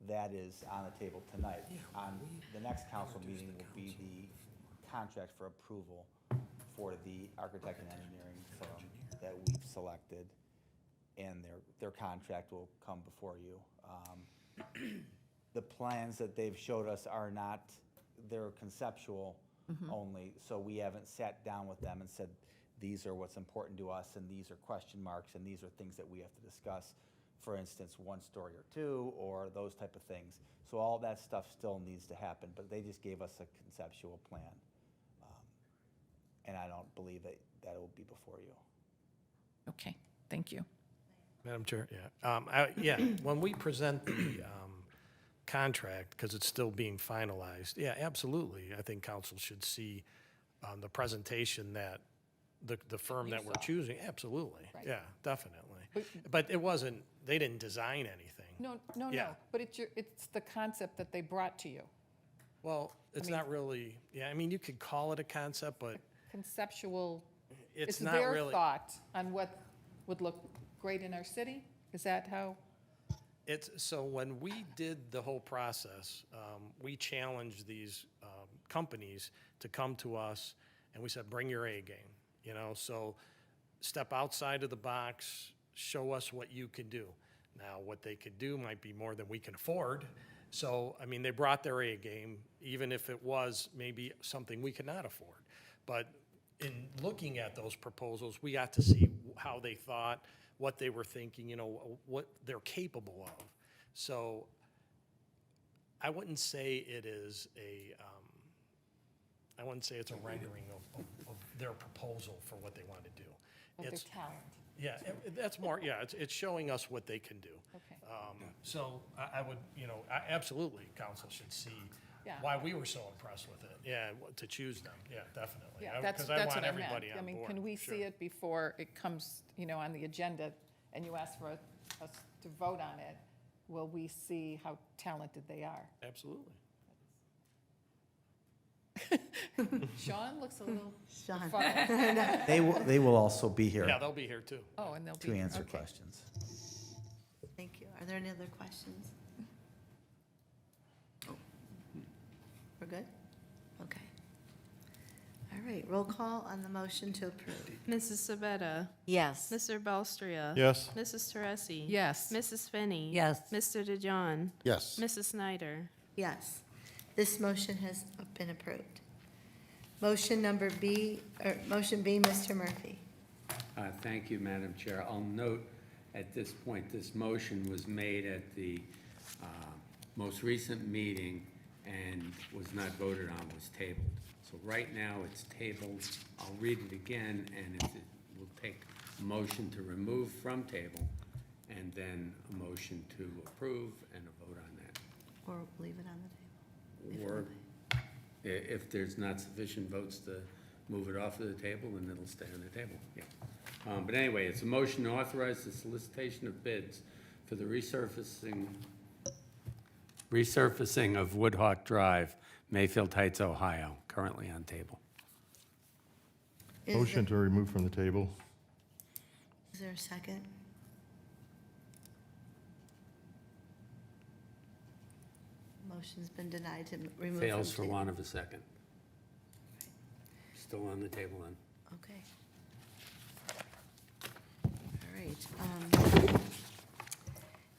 that is on the table tonight. On the next council meeting will be the contract for approval for the architect and engineering firm that we've selected, and their contract will come before you. The plans that they've showed us are not, they're conceptual only, so we haven't sat down with them and said, these are what's important to us, and these are question marks, and these are things that we have to discuss. For instance, 1 story or 2, or those type of things. So all that stuff still needs to happen, but they just gave us a conceptual plan. And I don't believe that will be before you. Okay, thank you. Madam Chair, yeah. When we present the contract, because it's still being finalized, yeah, absolutely. I think council should see the presentation that the firm that we're choosing, absolutely. Right. Yeah, definitely. But it wasn't they didn't design anything. No, Yeah. but it's the concept that they brought to you. Well, it's not really, I mean, you could call it a concept, but Conceptual, it's it's not their really. thought on what would look great in our city? Is that how? So when we did the whole process, we challenged these companies to come to us, and we said, bring your A game, you know? So step outside of the box, show us what you can do. Now, what they could do might be more than we can afford. So, I mean, they brought their A game, even if it was maybe something we could not afford. But in looking at those proposals, we got to see how they thought, what they were thinking, you know, what they're capable of. So I wouldn't say it is I wouldn't say it's a rendering of their proposal for what they want to do. Of their It's- talent. Yeah, that's more, it's showing us what they can do. Okay. So I would, you know, absolutely, council should see Yeah. why we were so impressed with it. Yeah, to choose them, yeah, definitely. Yeah, that's Because I want what I meant. everybody I on mean, board. can we Sure. see it before it comes, you know, on the agenda, and you ask for us to vote on it? Will we see how talented they are? Absolutely. Sean looks a little Sean. befuddled. They will also be here Yeah, they'll be here too. Oh, and they'll be. to answer okay. questions. Thank you. Are there any other questions? Oh. We're good? Okay. All right, roll call on the motion to approve. Mrs. Sabetta? Yes. Mr. Belstria? Yes. Mrs. Teresi? Yes. Mrs. Finney? Yes. Mr. DeJohn? Yes. Mrs. Snyder? Yes, this motion has been approved. Motion number B, or motion B, Mr. Murphy. Thank you, Madam Chair. I'll note at this point, this motion was made at the most recent meeting and was not voted on, was tabled. So right now, it's tabled. I'll read it again, and if it will take a motion to remove from table, and then a motion to approve and a vote on that. Or leave it on the table. Or if there's not sufficient votes to move it off of the table, then it'll stay on the table, yeah. But anyway, it's a motion to authorize the solicitation of bids for the resurfacing of Woodhawk Drive, Mayfield Heights, Ohio, currently on table. Is Motion to remove from the table. Is there a second? Motion's been denied to remove from Fails for table. want of a second. Still on the table then. Okay. All right.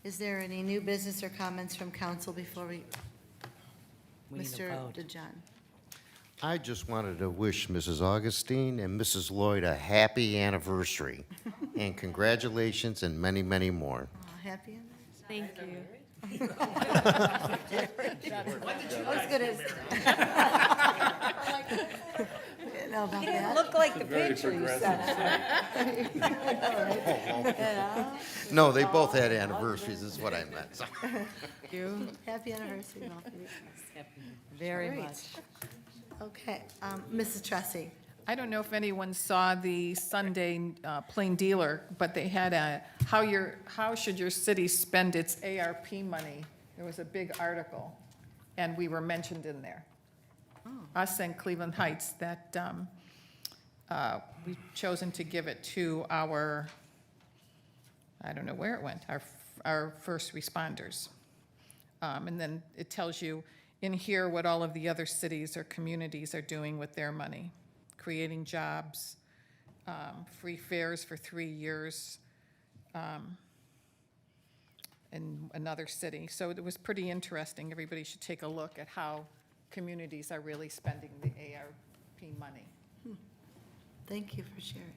Is there any new business or comments from council before we? We need a Mr. vote. DeJohn. I just wanted to wish Mrs. Augustine and Mrs. Lloyd a happy anniversary, and congratulations and many, many more. Oh, happy anniversary. Thank you. I was gonna. Didn't know about that. Look like the Very picture you progressive sent. Yeah. No, they both had anniversaries, is what I meant. So. You. Happy anniversary, both of you. Very Great. much. Okay, Mrs. Tressi. I don't know if anyone saw the Sunday Plain Dealer, but they had a, how should your city spend its ARP money? There was a big article, and we were mentioned in there. Us and Cleveland Heights, that we've chosen to give it to our, I don't know where it went, our first responders. And then it tells you in here what all of the other cities or communities are doing with their money. Creating jobs, free fares for 3 years in another city. So it was pretty interesting. Everybody should take a look at how communities are really spending the ARP money. Thank you for sharing.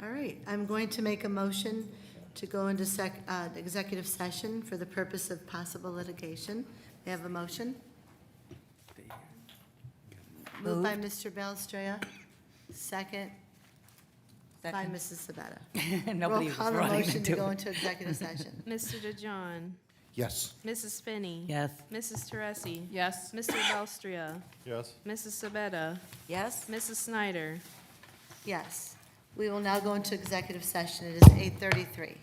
All right, I'm going to make a motion to go into executive session for the purpose of possible litigation. May I have a motion? Moved by Mr. Belstria, second by Second. Mrs. Sabetta. Nobody Roll was call the running motion to into go it. into executive session. Mr. DeJohn? Yes. Mrs. Finney? Yes. Mrs. Teresi? Yes? Mr. Belstria? Yes. Mrs. Sabetta? Yes? Mrs. Snyder? Yes. We will now go into executive session. It is 8:33.